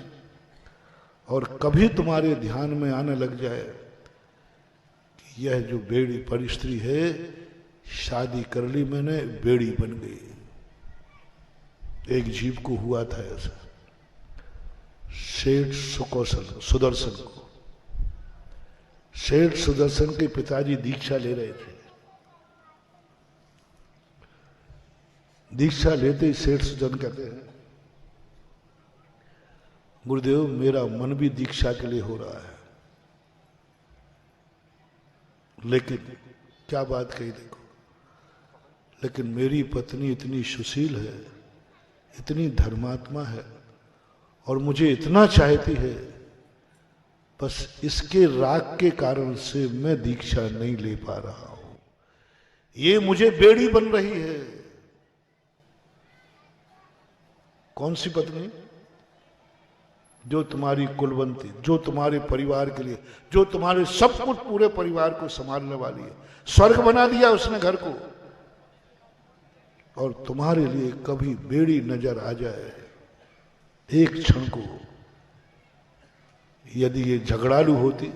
और कभी तुम्हारे ध्यान में आने लग जाए कि यह जो बेड़ी पर स्त्री है, शादी कर ली मैंने, बेड़ी बन गई। एक जीव को हुआ था ऐसा, सेठ सुदर्शन को। सेठ सुदर्शन के पिताजी दीक्षा ले रहे थे। दीक्षा लेते ही सेठ सुदर्शन कहते हैं, गुरुदेव मेरा मन भी दीक्षा के लिए हो रहा है, लेकिन क्या बात कही देखो, लेकिन मेरी पत्नी इतनी सुशील है, इतनी धर्मात्मा है, और मुझे इतना चाहती है, बस इसके राग के कारण से मैं दीक्षा नहीं ले पा रहा हूं, ये मुझे बेड़ी बन रही है। कौन सी पत्नी? जो तुम्हारी कुलवंती, जो तुम्हारे परिवार के लिए, जो तुम्हारे सब कुछ पूरे परिवार को संभालने वाली है। स्वर्ग बना दिया उसने घर को, और तुम्हारे लिए कभी बेड़ी नजर आ जाए एक क्षण को, यदि ये झगड़ालू होती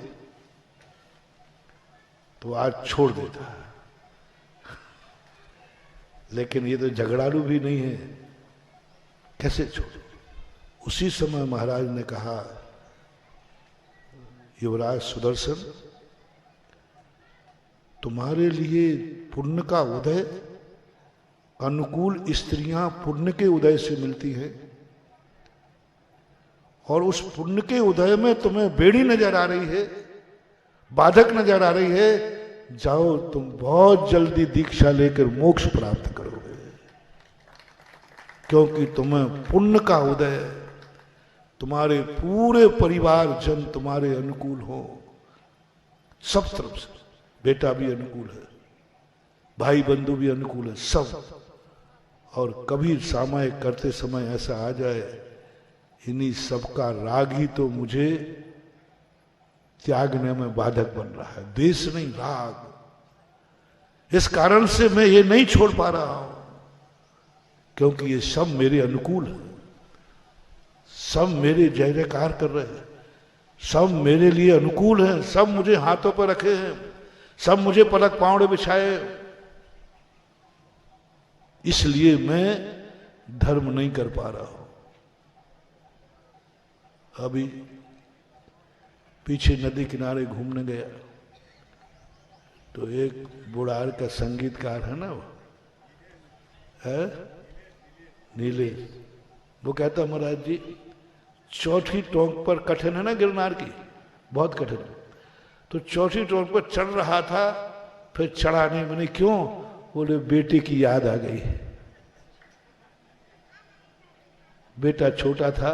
तो आज छोड़ देता, लेकिन ये तो झगड़ालू भी नहीं है, कैसे छोड़ो। उसी समय महाराज ने कहा, युवराज सुदर्शन, तुम्हारे लिए पुण्य का उदय, अनुकूल स्त्रियां पुण्य के उदय से मिलती हैं, और उस पुण्य के उदय में तुम्हें बेड़ी नजर आ रही है, बाधक नजर आ रही है। जाओ, तुम बहुत जल्दी दीक्षा लेकर मोक्ष प्राप्त करोगे, क्योंकि तुम्हें पुण्य का उदय, तुम्हारे पूरे परिवार जन तुम्हारे अनुकूल हो, सब तरफ से। बेटा भी अनुकूल है, भाई बंधु भी अनुकूल है, सब। और कभी सामायिक करते समय ऐसा आ जाए, इन्हीं सबका राग ही तो मुझे त्यागने में बाधक बन रहा है, द्वेष नहीं, राग। इस कारण से मैं ये नहीं छोड़ पा रहा हूं, क्योंकि ये सब मेरे अनुकूल है, सब मेरे जय जयकार कर रहे हैं, सब मेरे लिए अनुकूल हैं, सब मुझे हाथों पर रखे हैं, सब मुझे पलक पावड़े बिछाए, इसलिए मैं धर्म नहीं कर पा रहा हूं। अभी पीछे नदी किनारे घूमने गया तो एक बुढ़ार का संगीतकार है ना, वो है नीले, वो कहता महाराज जी, चौथी टोंक पर कठिन है ना गिरनार की, बहुत कठिन, तो चौथी टोंक पर चढ़ रहा था, फिर चढ़ा नहीं। मैंने क्यों? बोले बेटे की याद आ गई, बेटा छोटा था,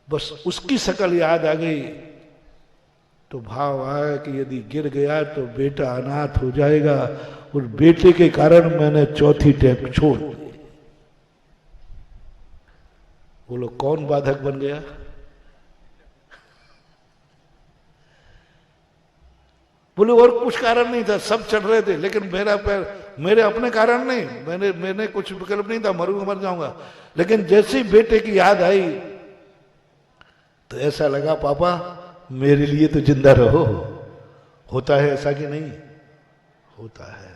बस उसकी शक्ल याद आ गई, तो भाव आया कि यदि गिर गया तो बेटा अनाथ हो जाएगा, और बेटे के कारण मैंने चौथी टेप छोड़ दी। बोलो कौन बाधक बन गया? बोले और कुछ कारण नहीं था, सब चढ़ रहे थे, लेकिन मेरा पैर, मेरे अपने कारण नहीं, मैंने कुछ विकल्प नहीं था, मरूंगा मर जाऊंगा, लेकिन जैसे ही बेटे की याद आई तो ऐसा लगा पापा मेरे लिए तो जिंदा रहो। होता है ऐसा कि नहीं? होता है।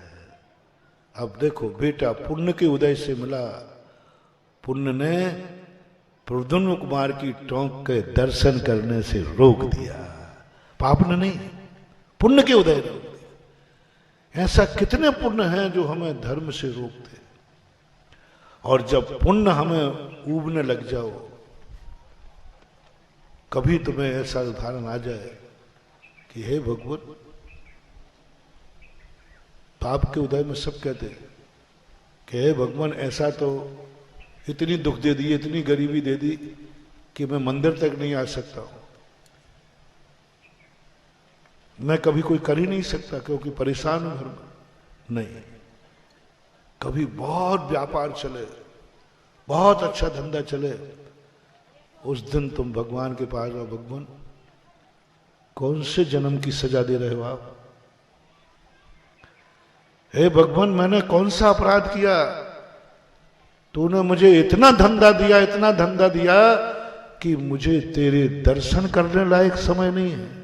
अब देखो बेटा पुण्य के उदय से मिला, पुण्य ने प्रद्युम्न कुमार की टोंक के दर्शन करने से रोक दिया, पाप ने नहीं, पुण्य के उदय ने रोक दिया। ऐसा कितने पुण्य हैं जो हमें धर्म से रोकते, और जब पुण्य हमें ऊबने लग जाओ, कभी तुम्हें ऐसा उदाहरण आ जाए कि हे भगवान, पाप के उदय में सब कहते हैं कि हे भगवान ऐसा तो इतनी दुख दे दी, इतनी गरीबी दे दी कि मैं मंदिर तक नहीं आ सकता हूं, मैं कभी कोई कर ही नहीं सकता क्योंकि परेशान हूं घर में। नहीं, कभी बहुत व्यापार चले, बहुत अच्छा धंधा चले, उस दिन तुम भगवान के पास आओ, भगवान कौन से जन्म की सजा दे रहे हो आप? हे भगवान मैंने कौन सा अपराध किया, तूने मुझे इतना धंधा दिया, इतना धंधा दिया कि मुझे तेरे दर्शन करने लायक समय नहीं है।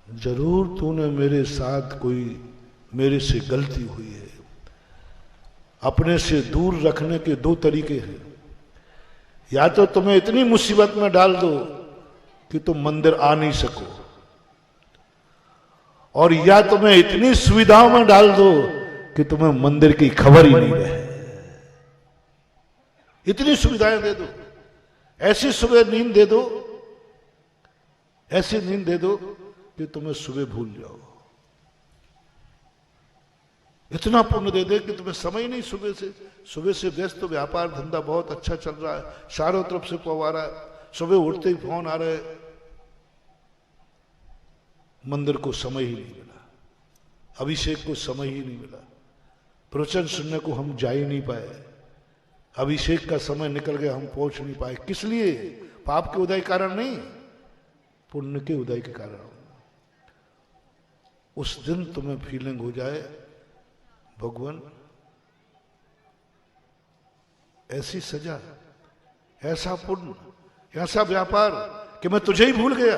जरूर तूने मेरे साथ कोई मेरे से गलती हुई है। अपने से दूर रखने के दो तरीके हैं, या तो तुम्हें इतनी मुसीबत में डाल दो कि तुम मंदिर आ नहीं सको, और या तुम्हें इतनी सुविधाओं में डाल दो कि तुम्हें मंदिर की खबर ही नहीं रहे। इतनी सुविधाएं दे दो, ऐसी सुबह नींद दे दो, ऐसी नींद दे दो कि तुम्हें सुबह भूल जाओ। इतना पुण्य दे दे कि तुम्हें समय नहीं, सुबह से व्यस्त, तो व्यापार धंधा बहुत अच्छा चल रहा है, चारों तरफ से पवारा है, सुबह उठते ही फोन आ रहे, मंदिर को समय ही नहीं मिला, अभिषेक को समय ही नहीं मिला, प्रवचन सुनने को हम जा ही नहीं पाए, अभिषेक का समय निकल गया, हम पहुंच नहीं पाए। किस लिए? पाप के उदय कारण नहीं, पुण्य के उदय के कारण। उस दिन तुम्हें फीलिंग हो जाए भगवान ऐसी सजा, ऐसा पुण्य, ऐसा व्यापार कि मैं तुझे ही भूल गया,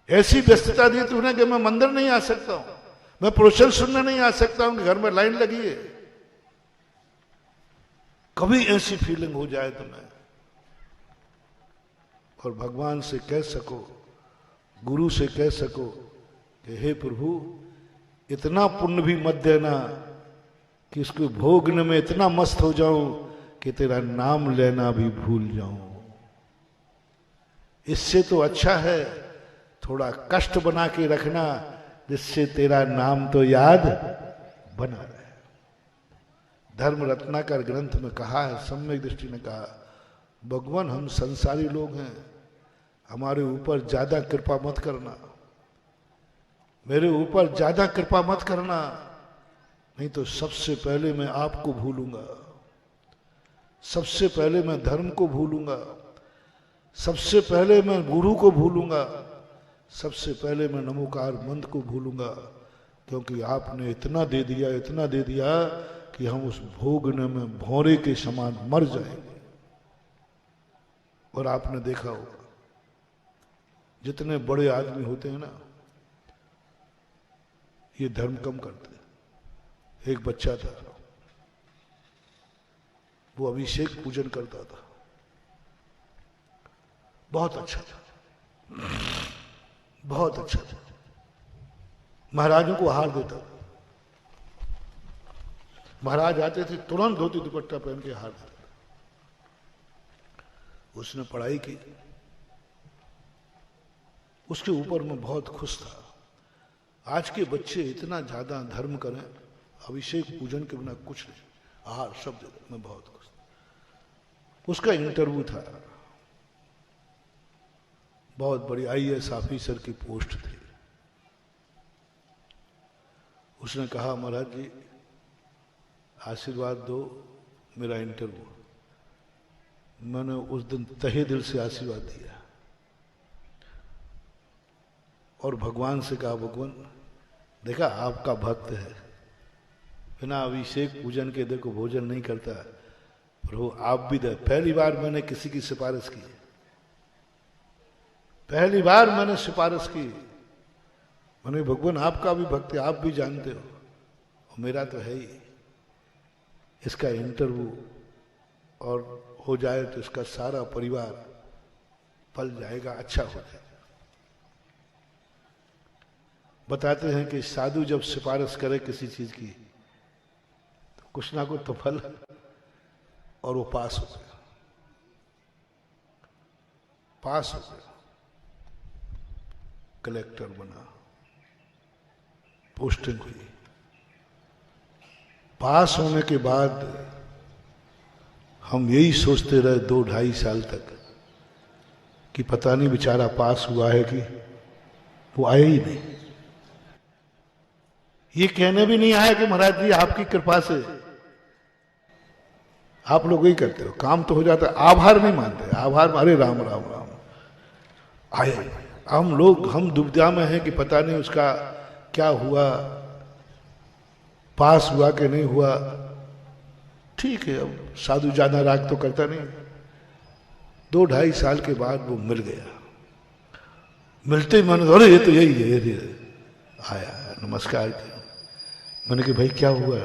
ऐसी व्यस्तता दी तूने कि मैं मंदिर नहीं आ सकता हूं, मैं प्रवचन सुनने नहीं आ सकता हूं कि घर में लाइन लगी है। कभी ऐसी फीलिंग हो जाए तुम्हें, और भगवान से कह सको, गुरु से कह सको कि हे प्रभु इतना पुण्य भी मत देना कि इसको भोगने में इतना मस्त हो जाऊं कि तेरा नाम लेना भी भूल जाऊं। इससे तो अच्छा है थोड़ा कष्ट बना के रखना, जिससे तेरा नाम तो याद बना रहे। धर्म रत्नाकर ग्रंथ में कहा है, सम्यक दृष्टि ने कहा, भगवान हम संसारी लोग हैं, हमारे ऊपर ज्यादा कृपा मत करना, मेरे ऊपर ज्यादा कृपा मत करना, नहीं तो सबसे पहले मैं आपको भूलूंगा, सबसे पहले मैं धर्म को भूलूंगा, सबसे पहले मैं गुरु को भूलूंगा, सबसे पहले मैं नमोकार मंत्र को भूलूंगा, क्योंकि आपने इतना दे दिया, इतना दे दिया कि हम उस भोगने में भौरे के समान मर जाएंगे। और आपने देखा होगा जितने बड़े आदमी होते हैं ना, ये धर्म कम करते हैं। एक बच्चा था, वो अभिषेक पूजन करता था, बहुत अच्छा था, बहुत अच्छा था, महाराजों को हार देता था, महाराज आते थे तुरंत धोती दुपट्टा पहन के हार देता था। उसने पढ़ाई की, उसके ऊपर मैं बहुत खुश था। आज के बच्चे इतना ज्यादा धर्म करें, अभिषेक पूजन के बिना कुछ नहीं, आहार शब्द, मैं बहुत खुश था। उसका इंटरव्यू था, बहुत बड़ी आईएएस ऑफिसर की पोस्ट थी। उसने कहा महाराज जी आशीर्वाद दो, मेरा इंटरव्यू। मैंने उस दिन तहे दिल से आशीर्वाद दिया और भगवान से कहा, भगवान देखा आपका भक्त है, बिना अभिषेक पूजन के देखो भोजन नहीं करता, प्रभु आप भी दे। पहली बार मैंने किसी की सिफारिश की, पहली बार मैंने सिफारिश की। मैंने भगवान आपका भी भक्त है, आप भी जानते हो, और मेरा तो है ही। इसका इंटरव्यू और हो जाए तो इसका सारा परिवार पल जाएगा, अच्छा हो जाएगा। बताते हैं कि साधु जब सिफारिश करे किसी चीज की तो कुछ ना कुछ तो फल, और वो पास हो गया, पास हो गया, कलेक्टर बना, पोस्टिंग हुई। पास होने के बाद हम यही सोचते रहे 2-2.5 साल तक कि पता नहीं बेचारा पास हुआ है कि वो आया ही नहीं। ये कहने भी नहीं आया कि महाराज जी आपकी कृपा से। आप लोग यही करते हो, काम तो हो जाता है, आभार नहीं मानते, आभार, अरे राम राम राम आए। हम दुविधा में हैं कि पता नहीं उसका क्या हुआ, पास हुआ कि नहीं हुआ। ठीक है, अब साधु ज्यादा राग तो करता नहीं। 2-2.5 साल के बाद वो मिल गया। मिलते ही मैंने, अरे ये तो यही है, ये आया, नमस्कार किया। मैंने कहा भाई क्या हुआ,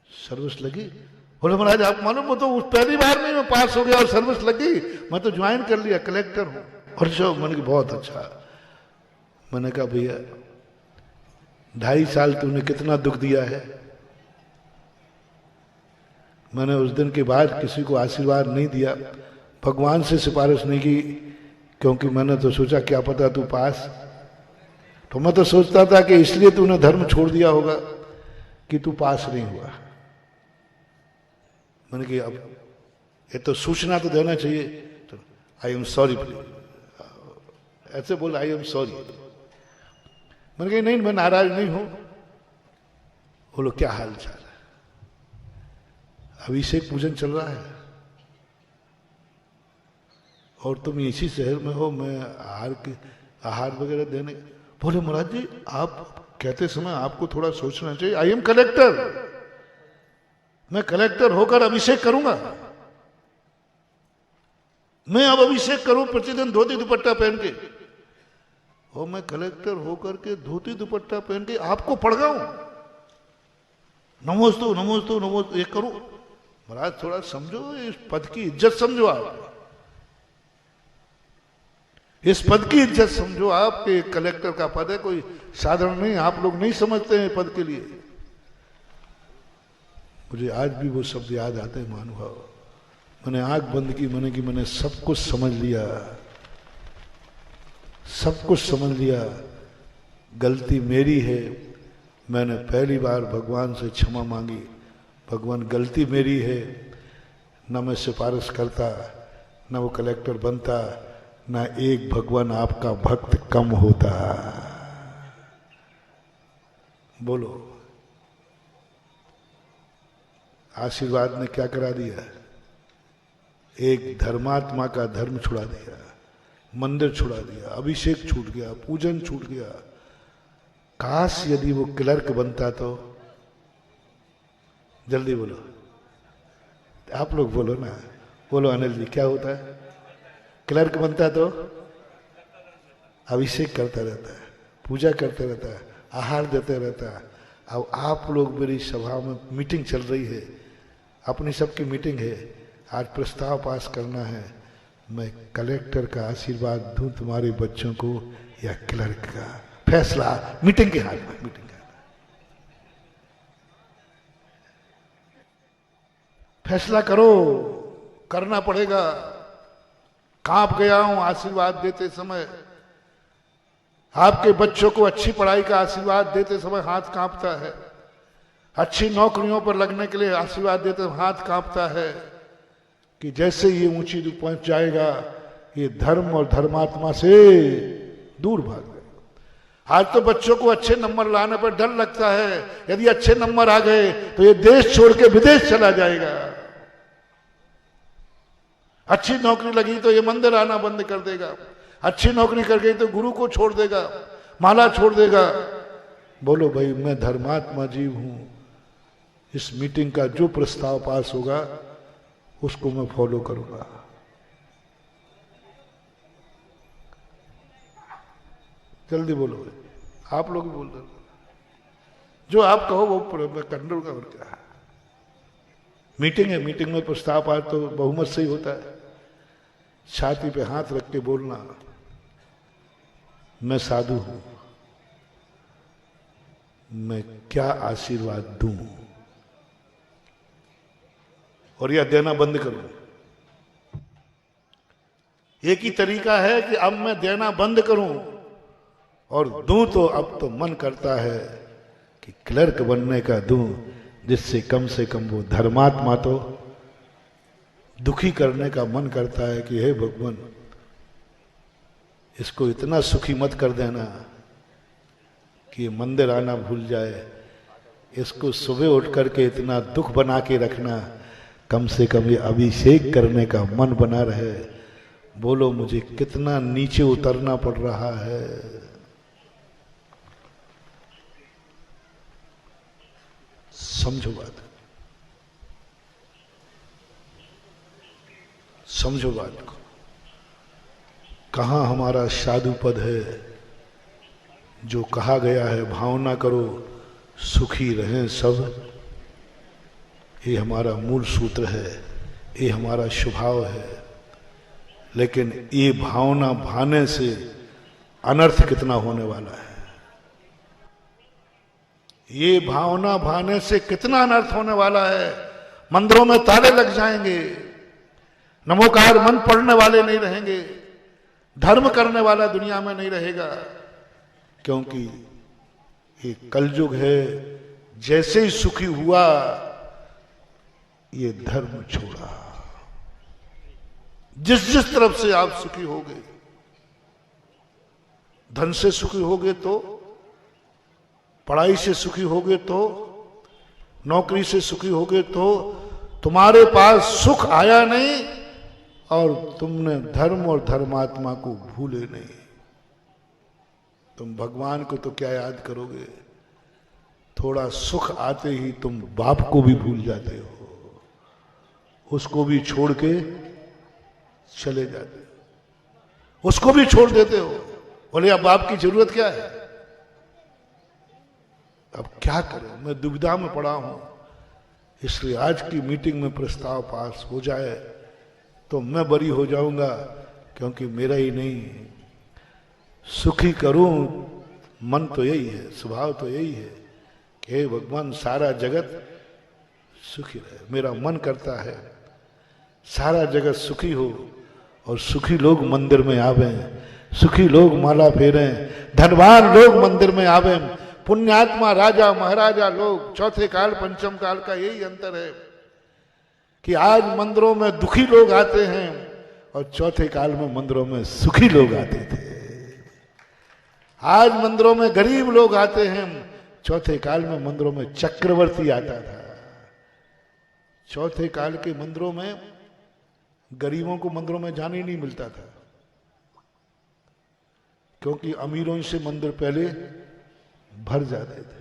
सर्विस लगी? बोले महाराज आप मालूम, वो तो पहली बार नहीं मैं पास हो गया और सर्विस लगी, मैं तो ज्वाइन कर लिया, कलेक्टर हूं। और जो मैंने कहा बहुत अच्छा। मैंने कहा भैया 2.5 साल तूने कितना दुख दिया है। मैंने उस दिन के बाद किसी को आशीर्वाद नहीं दिया, भगवान से सिफारिश नहीं की, क्योंकि मैंने तो सोचा क्या पता तू पास। तो मैं तो सोचता था कि इसलिए तूने धर्म छोड़ दिया होगा कि तू पास नहीं हुआ। मैंने कहा अब ये तो सूचना तो देना चाहिए। तो आई एम सॉरी प्लीज, ऐसे बोल, आई एम सॉरी। मैंने कहा नहीं मैं नाराज नहीं हूं। बोलो क्या हाल चाल है? अभिषेक पूजन चल रहा है और तुम इसी शहर में हो, मैं आहार वगैरह देने। बोले महाराज जी आप कहते समय आपको थोड़ा सोचना चाहिए। आई एम कलेक्टर, मैं कलेक्टर होकर अभिषेक करूंगा। मैं अब अभिषेक करूं प्रतिदिन धोती दुपट्टा पहन के, और मैं कलेक्टर होकर के धोती दुपट्टा पहन के आपको पढ़ाऊं, नमोस्तु नमोस्तु नमोस्तु ये करूं? महाराज थोड़ा समझो, इस पद की इज्जत समझो, आप इस पद की इज्जत समझो। आप के कलेक्टर का पद है, कोई साधारण नहीं, आप लोग नहीं समझते हैं पद के लिए। मुझे आज भी वो शब्द याद आते हैं महानुभाव। मैंने आंख बंद की, मैंने सब कुछ समझ लिया, सब कुछ समझ लिया, गलती मेरी है। मैंने पहली बार भगवान से क्षमा मांगी, भगवान गलती मेरी है, न मैं सिफारिश करता, न वो कलेक्टर बनता, न एक भगवान आपका भक्त कम होता। बोलो आशीर्वाद ने क्या करा दिया? एक धर्मात्मा का धर्म छुड़ा दिया, मंदिर छुड़ा दिया, अभिषेक छूट गया, पूजन छूट गया। काश यदि वो क्लर्क बनता तो। जल्दी बोलो, आप लोग बोलो ना, बोलो अनिल जी क्या होता है? क्लर्क बनता तो अभिषेक करता रहता है, पूजा करता रहता है, आहार देते रहता है। अब आप लोग मेरी सभा में मीटिंग चल रही है, अपनी सबकी मीटिंग है, आज प्रस्ताव पास करना है, मैं कलेक्टर का आशीर्वाद दूं तुम्हारे बच्चों को या क्लर्क का? फैसला मीटिंग के हाथ में, मीटिंग के हाथ में फैसला करो, करना पड़ेगा। कांप गया हूं आशीर्वाद देते समय, आपके बच्चों को अच्छी पढ़ाई का आशीर्वाद देते समय हाथ कांपता है, अच्छी नौकरियों पर लगने के लिए आशीर्वाद देते समय हाथ कांपता है कि जैसे ये ऊंची पहुंच जाएगा ये धर्म और धर्मात्मा से दूर भाग जाएगा। आज तो बच्चों को अच्छे नंबर लाने पर डर लगता है, यदि अच्छे नंबर आ गए तो ये देश छोड़ के विदेश चला जाएगा। अच्छी नौकरी लगी तो ये मंदिर आना बंद कर देगा, अच्छी नौकरी कर गई तो गुरु को छोड़ देगा, माला छोड़ देगा। बोलो भाई मैं धर्मात्मा जीव हूं, इस मीटिंग का जो प्रस्ताव पास होगा उसको मैं फॉलो करूंगा। जल्दी बोलोगे, आप लोग भी बोल दो, जो आप कहो वो कर लूंगा। और क्या मीटिंग है, मीटिंग में प्रस्ताव पास तो बहुमत से ही होता है। छाती पे हाथ रख के बोलना, मैं साधु हूं, मैं क्या आशीर्वाद दूं, और यह देना बंद करूं। एक ही तरीका है कि अब मैं देना बंद करूं और दूं, तो अब तो मन करता है कि क्लर्क बनने का दूं, जिससे कम से कम वो धर्मात्मा तो दुखी करने का मन करता है कि हे भगवान, इसको इतना सुखी मत कर देना कि मंदिर आना भूल जाए, इसको सुबह उठ करके इतना दुख बना के रखना, कम से कम ये अभिषेक करने का मन बना रहे। बोलो मुझे कितना नीचे उतरना पड़ रहा है। समझो बात, समझो बात को। कहां हमारा साधु पद है जो कहा गया है भावना करो सुखी रहें सब। ये हमारा मूल सूत्र है, ये हमारा स्वभाव है। लेकिन ये भावना भाने से अनर्थ कितना होने वाला है, ये भावना भाने से कितना अनर्थ होने वाला है। मंदिरों में ताले लग जाएंगे, नमोकार मन पढ़ने वाले नहीं रहेंगे, धर्म करने वाला दुनिया में नहीं रहेगा, क्योंकि ये कलयुग है। जैसे ही सुखी हुआ ये धर्म छोड़ा। जिस जिस तरफ से आप सुखी होगे, धन से सुखी होगे तो, पढ़ाई से सुखी होगे तो, नौकरी से सुखी होगे तो, तुम्हारे पास सुख आया नहीं और तुमने धर्म और धर्मात्मा को भूले नहीं। तुम भगवान को तो क्या याद करोगे, थोड़ा सुख आते ही तुम बाप को भी भूल जाते हो, उसको भी छोड़ के चले जाते हो, उसको भी छोड़ देते हो। बोले अब बाप की जरूरत क्या है, अब क्या करें, मैं दुविधा में पड़ा हूं। इसलिए आज की मीटिंग में प्रस्ताव पास हो जाए तो मैं बरी हो जाऊंगा, क्योंकि मेरा ही नहीं, सुखी करूं मन तो यही है, स्वभाव तो यही है कि हे भगवान सारा जगत सुखी रहे। मेरा मन करता है सारा जगत सुखी हो और सुखी लोग मंदिर में आवे, सुखी लोग माला फेरें, धनवान लोग मंदिर में आवे, पुण्यात्मा राजा महाराजा लोग। चौथे काल पंचम काल का यही अंतर है कि आज मंदिरों में दुखी लोग आते हैं और चौथे काल में मंदिरों में सुखी लोग आते थे। आज मंदिरों में गरीब लोग आते हैं, चौथे काल में मंदिरों में चक्रवर्ती आता था। चौथे काल के मंदिरों में गरीबों को मंदिरों में जाने ही नहीं मिलता था, क्योंकि अमीरों से मंदिर पहले भर जाते थे,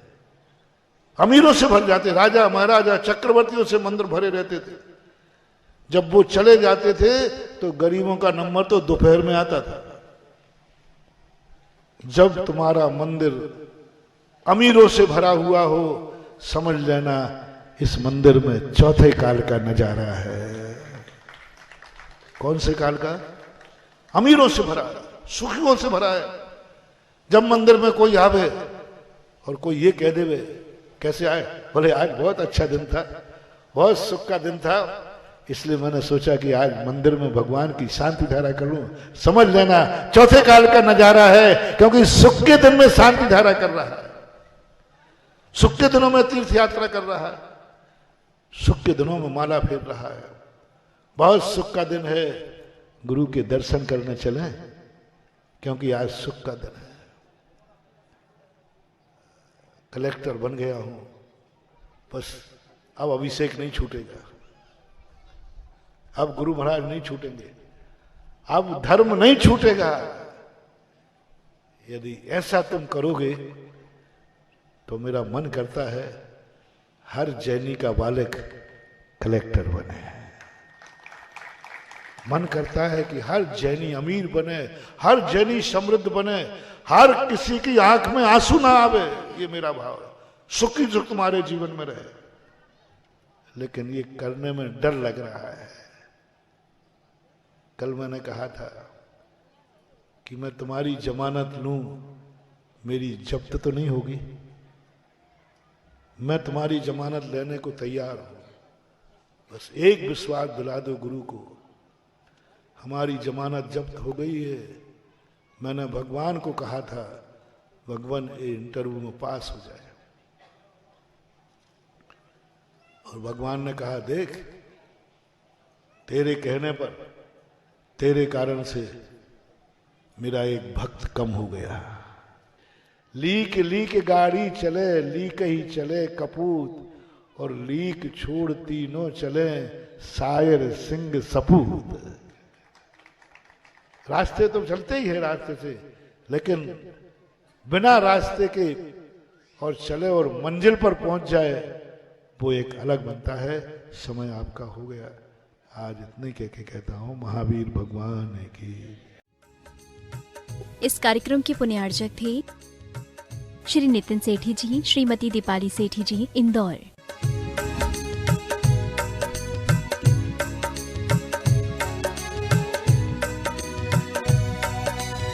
अमीरों से भर जाते, राजा महाराजा चक्रवर्तियों से मंदिर भरे रहते थे। जब वो चले जाते थे तो गरीबों का नंबर तो दोपहर में आता था। जब तुम्हारा मंदिर अमीरों से भरा हुआ हो, समझ लेना इस मंदिर में चौथे काल का नजारा है। कौन से काल का? अमीरों से भरा, सुखियों से भरा है। जब मंदिर में कोई आवे और कोई ये कह देवे, कैसे आए? बोले आज बहुत अच्छा दिन था, बहुत सुख का दिन था, इसलिए मैंने सोचा कि आज मंदिर में भगवान की शांति धारा कर लूं। समझ लेना चौथे काल का नजारा है, क्योंकि सुख के दिन में शांति धारा कर रहा है, सुख के दिनों में तीर्थ यात्रा कर रहा है, सुख के दिनों में माला फेर रहा है। बहुत सुख का दिन है, गुरु के दर्शन करने चलें, क्योंकि आज सुख का दिन है। कलेक्टर बन गया हूं, बस अब अभिषेक नहीं छूटेगा, अब गुरु महाराज नहीं छूटेंगे, अब धर्म नहीं छूटेगा। यदि ऐसा तुम करोगे तो मेरा मन करता है हर जैनी का बालक कलेक्टर बने, मन करता है कि हर जैनी अमीर बने, हर जैनी समृद्ध बने, हर किसी की आंख में आंसू ना आवे, ये मेरा भाव है। सुखी सुख तुम्हारे जीवन में रहे, लेकिन ये करने में डर लग रहा है। कल मैंने कहा था कि मैं तुम्हारी जमानत लूं, मेरी जब्त तो नहीं होगी। मैं तुम्हारी जमानत लेने को तैयार हूं, बस एक विश्वास दिला दो गुरु को, हमारी जमानत जब्त हो गई है। मैंने भगवान को कहा था, भगवान ये इंटरव्यू में पास हो जाए, और भगवान ने कहा देख, तेरे कहने पर, तेरे कारण से मेरा एक भक्त कम हो गया। लीक लीक गाड़ी चले, लीक ही चले कपूत, और लीक छोड़ तीनों चले, शायर सिंह सपूत। रास्ते तो चलते ही है रास्ते से, लेकिन बिना रास्ते के और चले और मंजिल पर पहुंच जाए, वो एक अलग बनता है। समय आपका हो गया, आज इतने कह के कहता हूं, महावीर भगवान की। इस कार्यक्रम के पुण्यार्जक थे श्री नितिन सेठी जी, श्रीमती दीपाली सेठी जी, इंदौर।